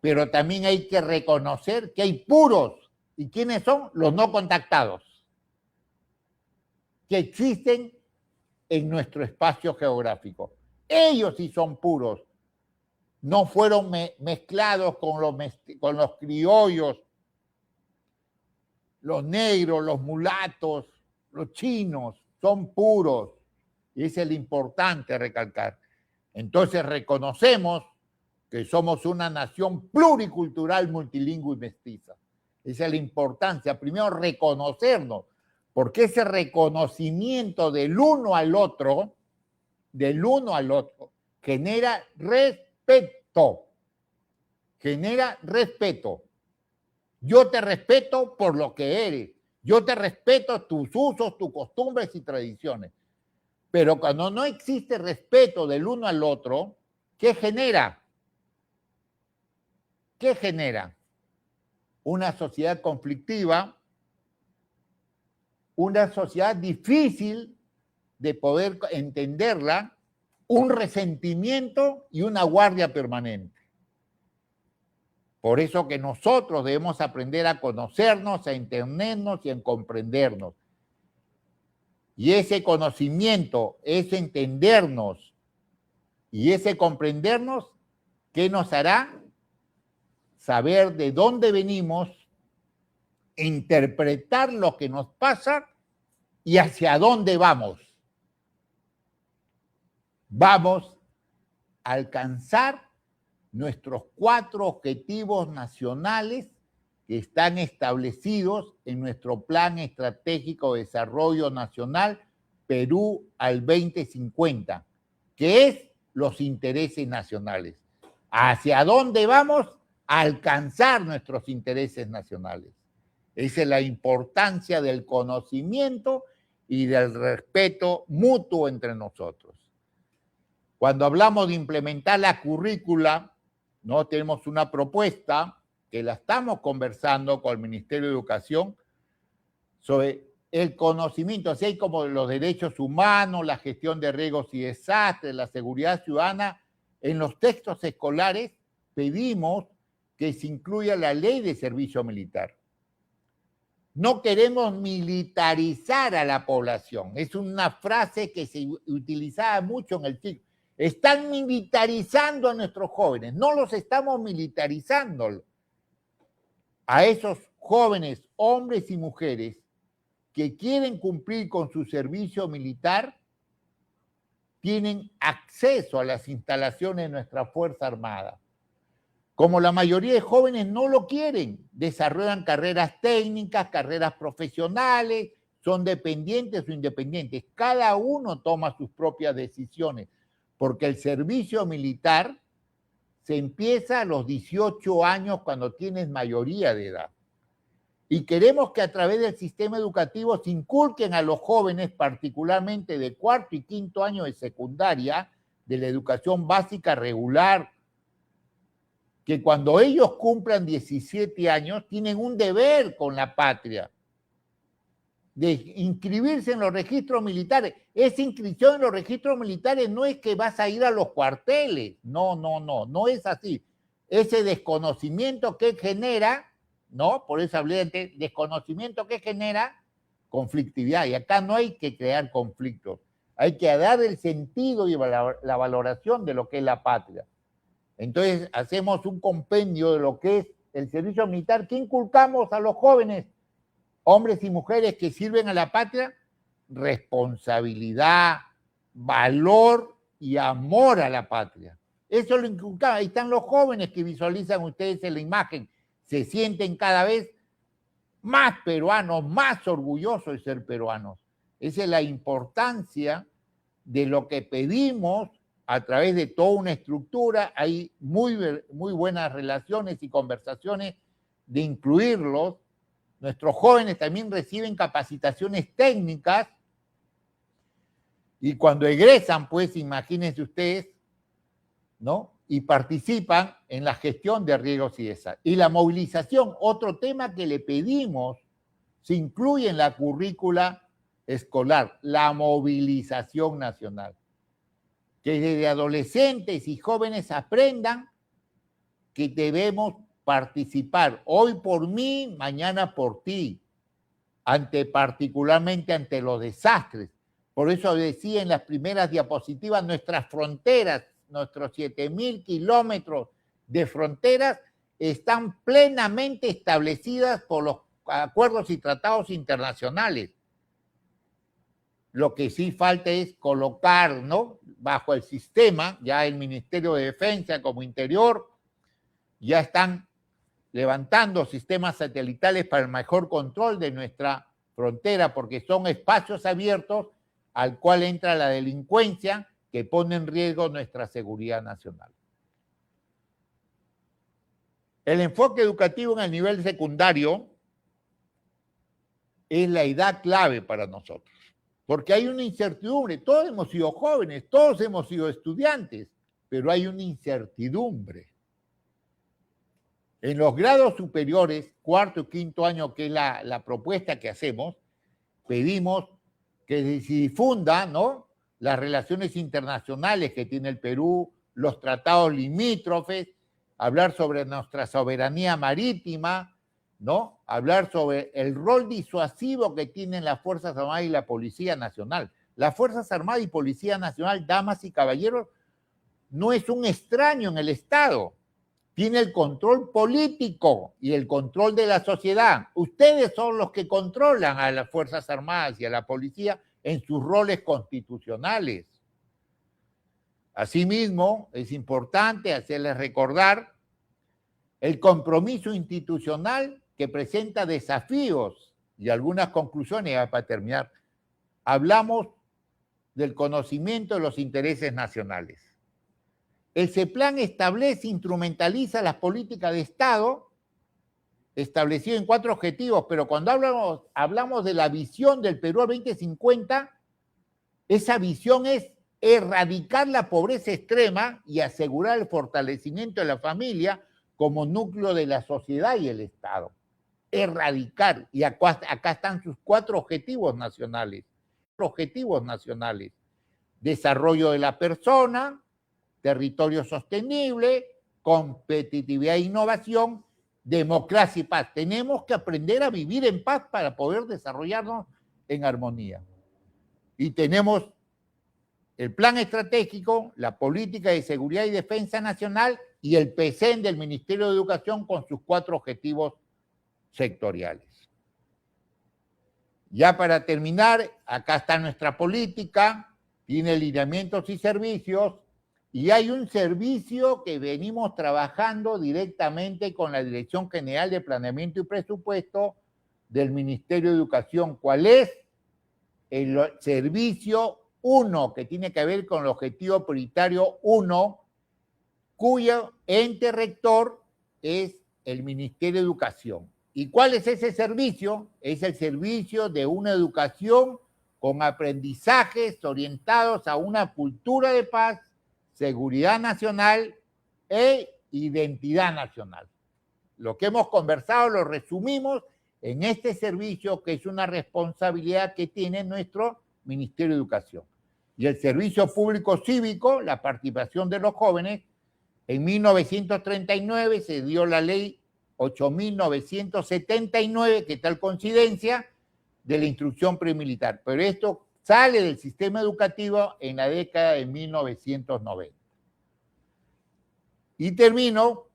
Pero también hay que reconocer que hay puros. ¿Y quiénes son? Los no contactados, que existen en nuestro espacio geográfico. Ellos sí son puros. No fueron mezclados con los criollos, los negros, los mulatos, los chinos, son puros. Y eso es lo importante recalcar. Entonces reconocemos que somos una nación pluricultural, multilingüe y mestiza. Esa es la importancia. Primero, reconocernos, porque ese reconocimiento del uno al otro, genera respeto. Genera respeto. Yo te respeto por lo que eres. Yo te respeto tus usos, tus costumbres y tradiciones. Pero cuando no existe respeto del uno al otro, ¿qué genera? ¿Qué genera? Una sociedad conflictiva, una sociedad difícil de poder entenderla, un resentimiento y una guardia permanente. Por eso que nosotros debemos aprender a conocernos, a entendernos y a comprendernos. Y ese conocimiento, ese entendernos y ese comprendernos, ¿qué nos hará? Saber de dónde venimos, interpretar lo que nos pasa y hacia dónde vamos. Vamos a alcanzar nuestros 4 objetivos nacionales que están establecidos en nuestro Plan Estratégico de Desarrollo Nacional Perú al 2050, que es los intereses nacionales. ¿Hacia dónde vamos? A alcanzar nuestros intereses nacionales. Esa es la importancia del conocimiento y del respeto mutuo entre nosotros. Cuando hablamos de implementar la currícula, ¿no? Tenemos una propuesta que la estamos conversando con el Ministerio de Educación sobre el conocimiento, así como los derechos humanos, la gestión de riesgos y desastres, la seguridad ciudadana. En los textos escolares pedimos que se incluya la ley de servicio militar. No queremos militarizar a la población. Es una frase que se utilizaba mucho en el siglo. Están militarizando a nuestros jóvenes. No los estamos militarizando. A esos jóvenes, hombres y mujeres, que quieren cumplir con su servicio militar tienen acceso a las instalaciones de nuestra Fuerza Armada. Como la mayoría de jóvenes no lo quieren, desarrollan carreras técnicas, carreras profesionales, son dependientes o independientes. Cada uno toma sus propias decisiones, porque el servicio militar se empieza a los 18 años cuando tienes mayoría de edad. Y queremos que a través del sistema educativo se inculquen a los jóvenes, particularmente de cuarto y quinto año de secundaria, de la educación básica regular, que cuando ellos cumplan 17 años tienen un deber con la patria, de inscribirse en los registros militares. Esa inscripción en los registros militares no es que vas a ir a los cuarteles, no es así. Ese desconocimiento que genera, ¿no? Por eso hablé de desconocimiento que genera conflictividad. Y acá no hay que crear conflictos. Hay que dar el sentido y la valoración de lo que es la patria. Entonces, hacemos un compendio de lo que es el servicio militar. ¿Qué inculcamos a los jóvenes, hombres y mujeres que sirven a la patria? Responsabilidad, valor y amor a la patria. Eso lo inculcamos. Ahí están los jóvenes que visualizan ustedes en la imagen. Se sienten cada vez más peruanos, más orgullosos de ser peruanos. Esa es la importancia de lo que pedimos a través de toda una estructura. Hay muy buenas relaciones y conversaciones de incluirlos. Nuestros jóvenes también reciben capacitaciones técnicas y cuando egresan, pues imagínense ustedes, ¿no? Y participan en la gestión de riesgos y desastres. Y la movilización, otro tema que le pedimos, se incluye en la currícula escolar, la movilización nacional. Que desde adolescentes y jóvenes aprendan que debemos participar hoy por mí, mañana por ti, particularmente ante los desastres. Por eso decía en las primeras diapositivas, nuestras fronteras, nuestros 7.000 kilómetros de fronteras están plenamente establecidas por los acuerdos y tratados internacionales. Lo que sí falta es colocar, ¿no?, bajo el sistema, ya el Ministerio de Defensa como Interior ya están levantando sistemas satelitales para el mejor control de nuestra frontera, porque son espacios abiertos al cual entra la delincuencia que pone en riesgo nuestra seguridad nacional. El enfoque educativo en el nivel secundario es la edad clave para nosotros, porque hay una incertidumbre. Todos hemos sido jóvenes, todos hemos sido estudiantes, pero hay una incertidumbre. En los grados superiores, cuarto y quinto año, que es la propuesta que hacemos, pedimos que se difunda, ¿no?, las relaciones internacionales que tiene el Perú, los tratados limítrofes, hablar sobre nuestra soberanía marítima, ¿no?, hablar sobre el rol disuasivo que tienen las Fuerzas Armadas y la Policía Nacional. Las Fuerzas Armadas y Policía Nacional, damas y caballeros, no es un extraño en el Estado. Tiene el control político y el control de la sociedad. Ustedes son los que controlan a las Fuerzas Armadas y a la Policía en sus roles constitucionales. Asimismo, es importante hacerles recordar el compromiso institucional que presenta desafíos y algunas conclusiones. Ya para terminar, hablamos del conocimiento de los intereses nacionales. El CEPLAN establece, instrumentaliza las políticas de Estado establecido en 4 objetivos, pero cuando hablamos de la visión del Perú al 2050, esa visión es erradicar la pobreza extrema y asegurar el fortalecimiento de la familia como núcleo de la sociedad y el Estado. Erradicar, y acá están sus 4 objetivos nacionales. Desarrollo de la persona, territorio sostenible, competitividad e innovación, democracia y paz. Tenemos que aprender a vivir en paz para poder desarrollarnos en armonía. Y tenemos el plan estratégico, la política de seguridad y defensa nacional y el PCN del Ministerio de Educación con sus 4 objetivos sectoriales. Ya para terminar, acá está nuestra política, tiene lineamientos y servicios, y hay un servicio que venimos trabajando directamente con la Dirección General de Planeamiento y Presupuesto del Ministerio de Educación. ¿Cuál es? El servicio 1, que tiene que ver con el objetivo prioritario 1, cuyo ente rector es el Ministerio de Educación. ¿Y cuál es ese servicio? Es el servicio de una educación con aprendizajes orientados a una cultura de paz, seguridad nacional e identidad nacional. Lo que hemos conversado lo resumimos en este servicio, que es una responsabilidad que tiene nuestro Ministerio de Educación. Y el servicio público cívico, la participación de los jóvenes, en 1939 se dio la ley 8.979, que tal coincidencia, de la instrucción premilitar. Pero esto sale del sistema educativo en la década de 1990. Y termino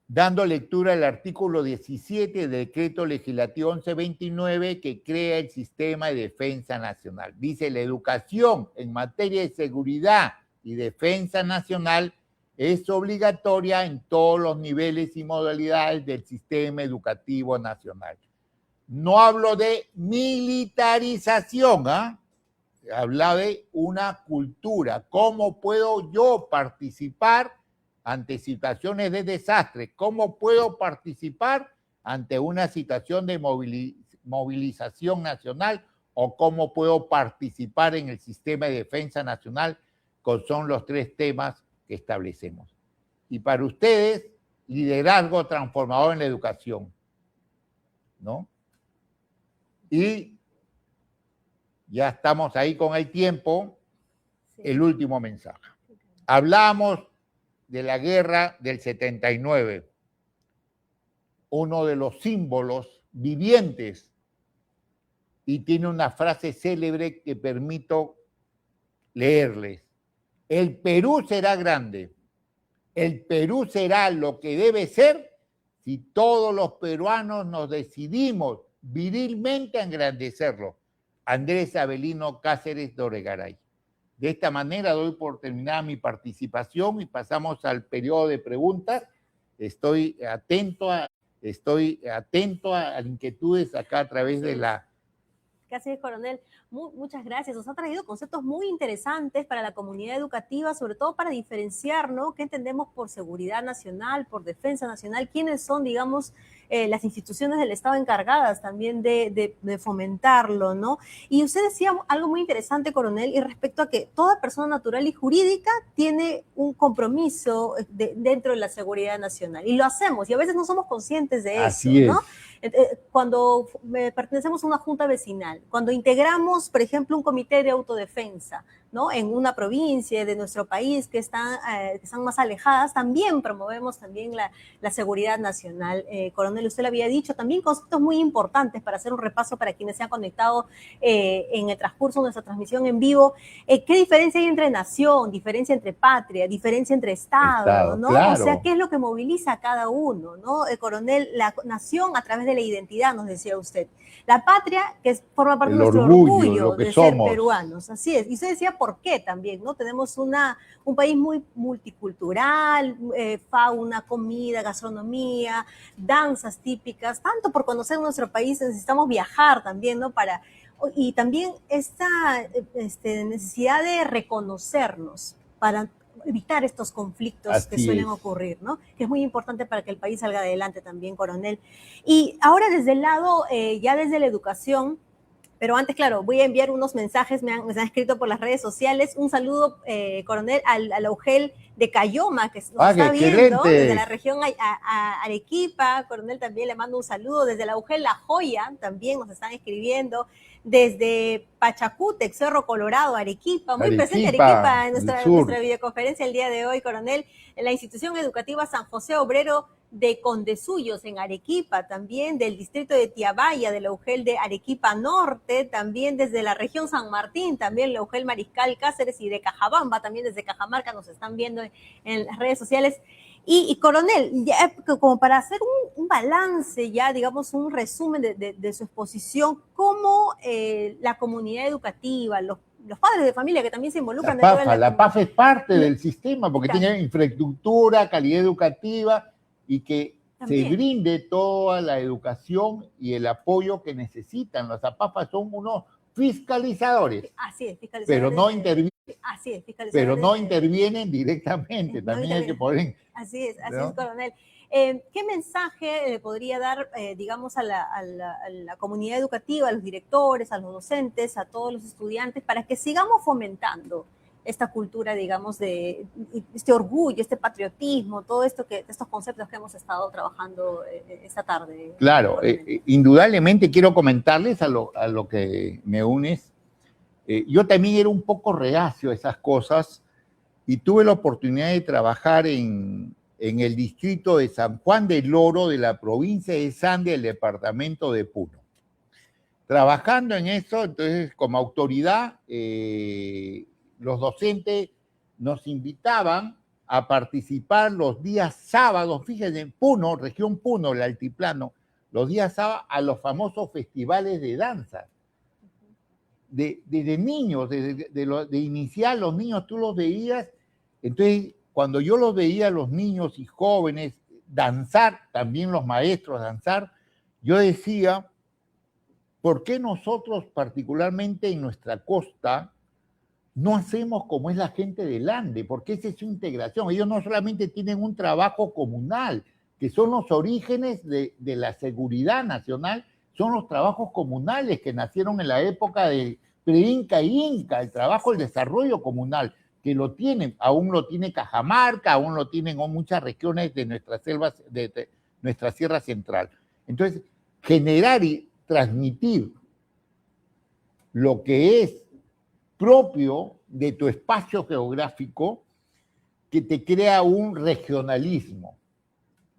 dando lectura al artículo 17 del Decreto Legislativo 1129, que crea el Sistema de Defensa Nacional. Dice: la educación en materia de seguridad y defensa nacional es obligatoria en todos los niveles y modalidades del sistema educativo nacional. No hablo de militarización, habla de una cultura. ¿Cómo puedo yo participar ante situaciones de desastre? ¿Cómo puedo participar ante una situación de movilización nacional? ¿O cómo puedo participar en el sistema de defensa nacional? Que son los 3 temas que establecemos. Y para ustedes, liderazgo transformador en la educación, ¿no? Y ya estamos ahí con el tiempo. Sí. El último mensaje. Hablamos de la guerra del 79, uno de los símbolos vivientes, y tiene una frase célebre que permito leerles. El Perú será grande, el Perú será lo que debe ser si todos los peruanos nos decidimos virilmente a engrandecerlo. Andrés Avelino Cáceres Doregaray. De esta manera doy por terminada mi participación y pasamos al periodo de preguntas. Estoy atento a inquietudes acá a través de la... Gracias, coronel. Muchas gracias. Nos ha traído conceptos muy interesantes para la comunidad educativa, sobre todo para diferenciar, ¿no?, qué entendemos por seguridad nacional, por defensa nacional, quiénes son, digamos, las instituciones del Estado encargadas también de fomentarlo, ¿no? Y usted decía algo muy interesante, coronel, y respecto a que toda persona natural y jurídica tiene un compromiso dentro de la seguridad nacional. Y lo hacemos, y a veces no somos conscientes de Así eso, ¿no? Es. Cuando pertenecemos a una junta vecinal, cuando integramos, por ejemplo, un comité de autodefensa, ¿no?, en una provincia de nuestro país que están más alejadas, también promovemos también la seguridad nacional. Coronel, usted lo había dicho, también conceptos muy importantes para hacer un repaso para quienes se han conectado en el transcurso de nuestra transmisión en vivo. ¿Qué diferencia hay entre nación, diferencia entre patria, diferencia entre Estado, ¿no? Claro. O sea, ¿qué es lo que moviliza a cada uno, ¿no? Coronel, la nación a través de la identidad, nos decía usted. La patria, que forma parte de nuestro orgullo de ser peruanos. Así es. Y usted decía por qué también, ¿no? Tenemos un país muy multicultural, fauna, comida, gastronomía, danzas típicas. Tanto por conocer nuestro país necesitamos viajar también, ¿no? Y también esta necesidad de reconocernos para evitar estos conflictos que suelen ocurrir, ¿no? Que es muy importante para que el país salga adelante también, coronel. Y ahora desde el lado, ya desde la educación, pero antes, claro, voy a enviar unos mensajes, me han escrito por las redes sociales. Un saludo, coronel, al Augel de Cayoma, que nos está viendo desde la región Arequipa. Coronel, también le mando un saludo. Desde la Augel La Joya también nos están escribiendo. Desde Pachacútec, Cerro Colorado, Arequipa, muy presente Arequipa en nuestra videoconferencia el día de hoy, coronel. En la institución educativa San José Obrero de Condesuyos en Arequipa, también del distrito de Tiabaya, de la UGEL de Arequipa Norte, también desde la región San Martín, también la UGEL Mariscal Cáceres, y de Cajabamba, también desde Cajamarca nos están viendo en las redes sociales. Y coronel, ya como para hacer un balance, ya digamos un resumen de su exposición, cómo la comunidad educativa, los padres de familia que también se involucran dentro de La PAF es parte le, del sistema porque claro, tiene infraestructura, calidad educativa y que también. se brinde toda la educación y el apoyo que necesitan. Los APAFA son unos fiscalizadores, Así es, pero fiscalizadores. no intervienen, Así es, pero fiscalizadores. no intervienen directamente. No También hay que poner. así es, ¿No? coronel. ¿Qué mensaje le podría dar, digamos, a la comunidad educativa, a los directores, a los docentes, a todos los estudiantes, para que sigamos fomentando esta cultura, digamos, de este orgullo, este patriotismo, todo esto estos conceptos que hemos estado trabajando esta tarde? Claro, indudablemente quiero comentarles a lo que me unes. Yo también era un poco reacio a esas cosas y tuve la oportunidad de trabajar en el distrito de San Juan del Oro de la provincia de Sande, del departamento de Puno. Trabajando en eso, entonces como autoridad, los docentes nos invitaban a participar los días sábados, fíjense, en Puno, región Puno, el altiplano, los días sábados a los famosos festivales de danza. De niños, de inicial, los niños tú los veías, entonces cuando yo los veía, los niños y jóvenes danzar, también los maestros danzar, yo decía, ¿por qué nosotros particularmente en nuestra costa no hacemos como es la gente del Ande? Porque esa es su integración. Ellos no solamente tienen un trabajo comunal, que son los orígenes de la seguridad nacional, son los trabajos comunales que nacieron en la época de pre-Inca y Inca, el trabajo, el desarrollo comunal, que lo tienen, aún lo tiene Cajamarca, aún lo tienen muchas regiones de nuestras selvas, de nuestra Sierra Central. Entonces, generar y transmitir lo que es propio de tu espacio geográfico que te crea un regionalismo.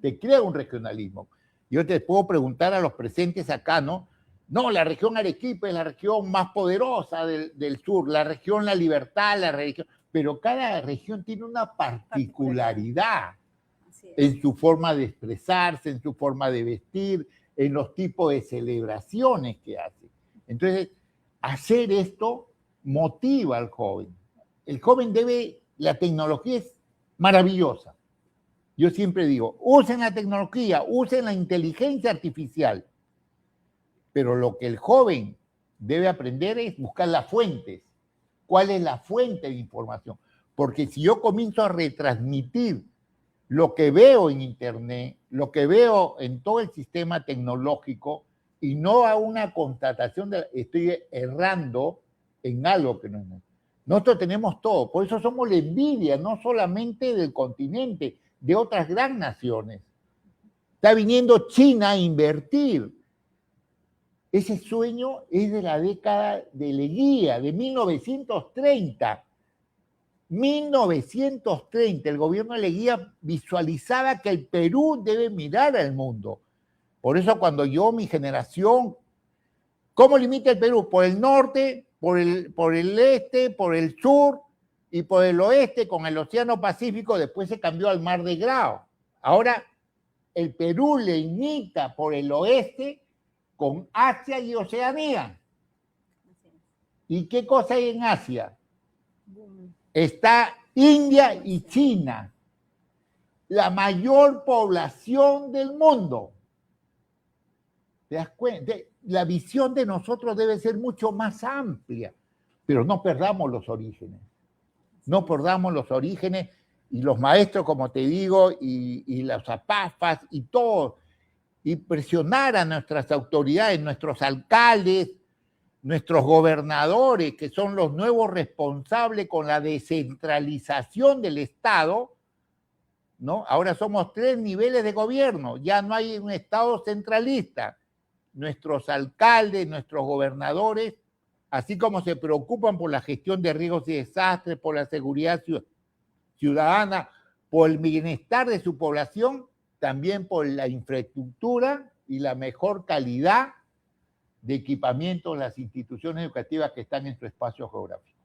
Te crea un regionalismo. Yo te puedo preguntar a los presentes acá, ¿no? No, la región Arequipa es la región más poderosa del sur, la región La Libertad, la región... Pero cada región tiene una particularidad en su forma de expresarse, en su forma de vestir, en los tipos de celebraciones que hace. Entonces, hacer esto motiva al joven. El joven la tecnología es maravillosa. Yo siempre digo, usen la tecnología, usen la inteligencia artificial, pero lo que el joven debe aprender es buscar las fuentes. ¿Cuál es la fuente de información? Porque si yo comienzo a retransmitir lo que veo en Internet, lo que veo en todo el sistema tecnológico, y no a una constatación de estoy errando en algo que no es. Nosotros tenemos todo, por eso somos la envidia, no solamente del continente, de otras gran naciones. Está viniendo China a invertir. Ese sueño es de la década de Leguía, de 1930. 1930, el gobierno de Leguía visualizaba que el Perú debe mirar al mundo. Por eso cuando yo, mi generación, ¿cómo limita el Perú? Por el norte, por el este, por el sur y por el oeste con el Océano Pacífico, después se cambió al Mar de Grao. Ahora el Perú limita por el oeste con Asia y Oceanía. ¿Y qué cosa hay en Asia? Está India y China, la mayor población del mundo. ¿Te das cuenta? La visión de nosotros debe ser mucho más amplia, pero no perdamos los orígenes. No perdamos los orígenes y los maestros, como te digo, y las APAFAS y todo, y presionar a nuestras autoridades, nuestros alcaldes, nuestros gobernadores, que son los nuevos responsables con la descentralización del Estado, ¿no? Ahora somos 3 niveles de gobierno, ya no hay un Estado centralista. Nuestros alcaldes, nuestros gobernadores, así como se preocupan por la gestión de riesgos y desastres, por la seguridad ciudadana, por el bienestar de su población, también por la infraestructura y la mejor calidad de equipamiento en las instituciones educativas que están en su espacio geográfico.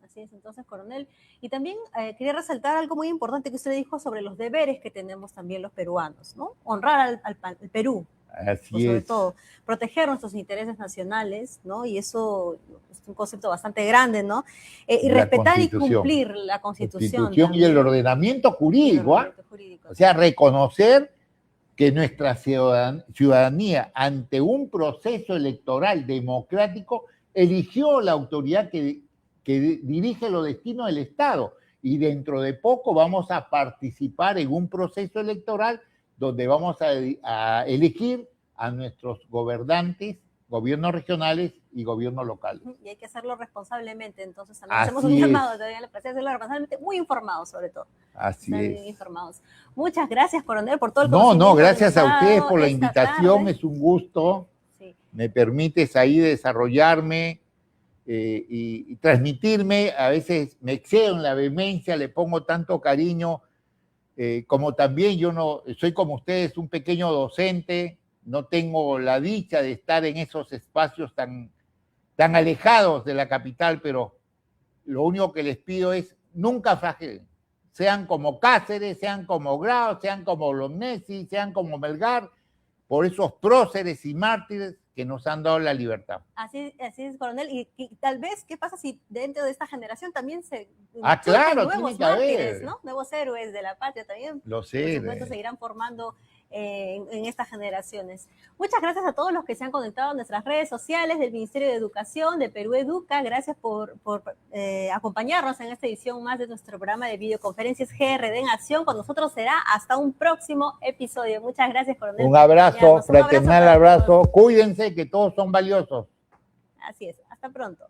Así es, entonces, coronel. Y también quería resaltar algo muy importante que usted dijo sobre los deberes que tenemos también los peruanos, ¿no? Honrar al Perú, Así pues sobre es. todo, proteger nuestros intereses nacionales, ¿no? Y eso es un concepto bastante grande, ¿no? Y respetar y cumplir la Constitución. Y el ordenamiento jurídico, o sea, reconocer que nuestra ciudadanía, ante un proceso electoral democrático, eligió la autoridad que dirige los destinos del Estado. Y dentro de poco vamos a participar en un proceso electoral donde vamos a elegir a nuestros gobernantes, gobiernos regionales y gobiernos locales. Y hay que hacerlo responsablemente, entonces también hacemos un llamado todavía a la presencia, hacerlo responsablemente, muy informados sobre todo. Así es. Bien informados. Muchas gracias, coronel, por todo el conocimiento. Gracias a ustedes por la invitación, tarde. Es un gusto. Sí. Me permites ahí desarrollarme y transmitirme. A veces me excedo en la vehemencia, le pongo tanto cariño, como también yo no soy como ustedes, un pequeño docente, no tengo la dicha de estar en esos espacios tan alejados de la capital, pero lo único que les pido es nunca flagelen. Sean como Cáceres, sean como Grau, sean como Lomnesi, sean como Melgar, por esos próceres y mártires que nos han dado la libertad. Así es, coronel. Y tal vez, ¿qué pasa si dentro de esta generación también se claro, nuevos mártires, ¿no? Nuevos héroes de la patria también? Los héroes. Por supuesto, seguirán formando en estas generaciones. Muchas gracias a todos los que se han conectado a nuestras redes sociales del Ministerio de Educación, de Perú Educa. Gracias por acompañarnos en esta edición más de nuestro programa de videoconferencias GRD en Acción. Con nosotros será hasta un próximo episodio. Muchas gracias, coronel. Un abrazo, fraternal abrazo. Cuídense, que todos son valiosos. Así es. Hasta pronto.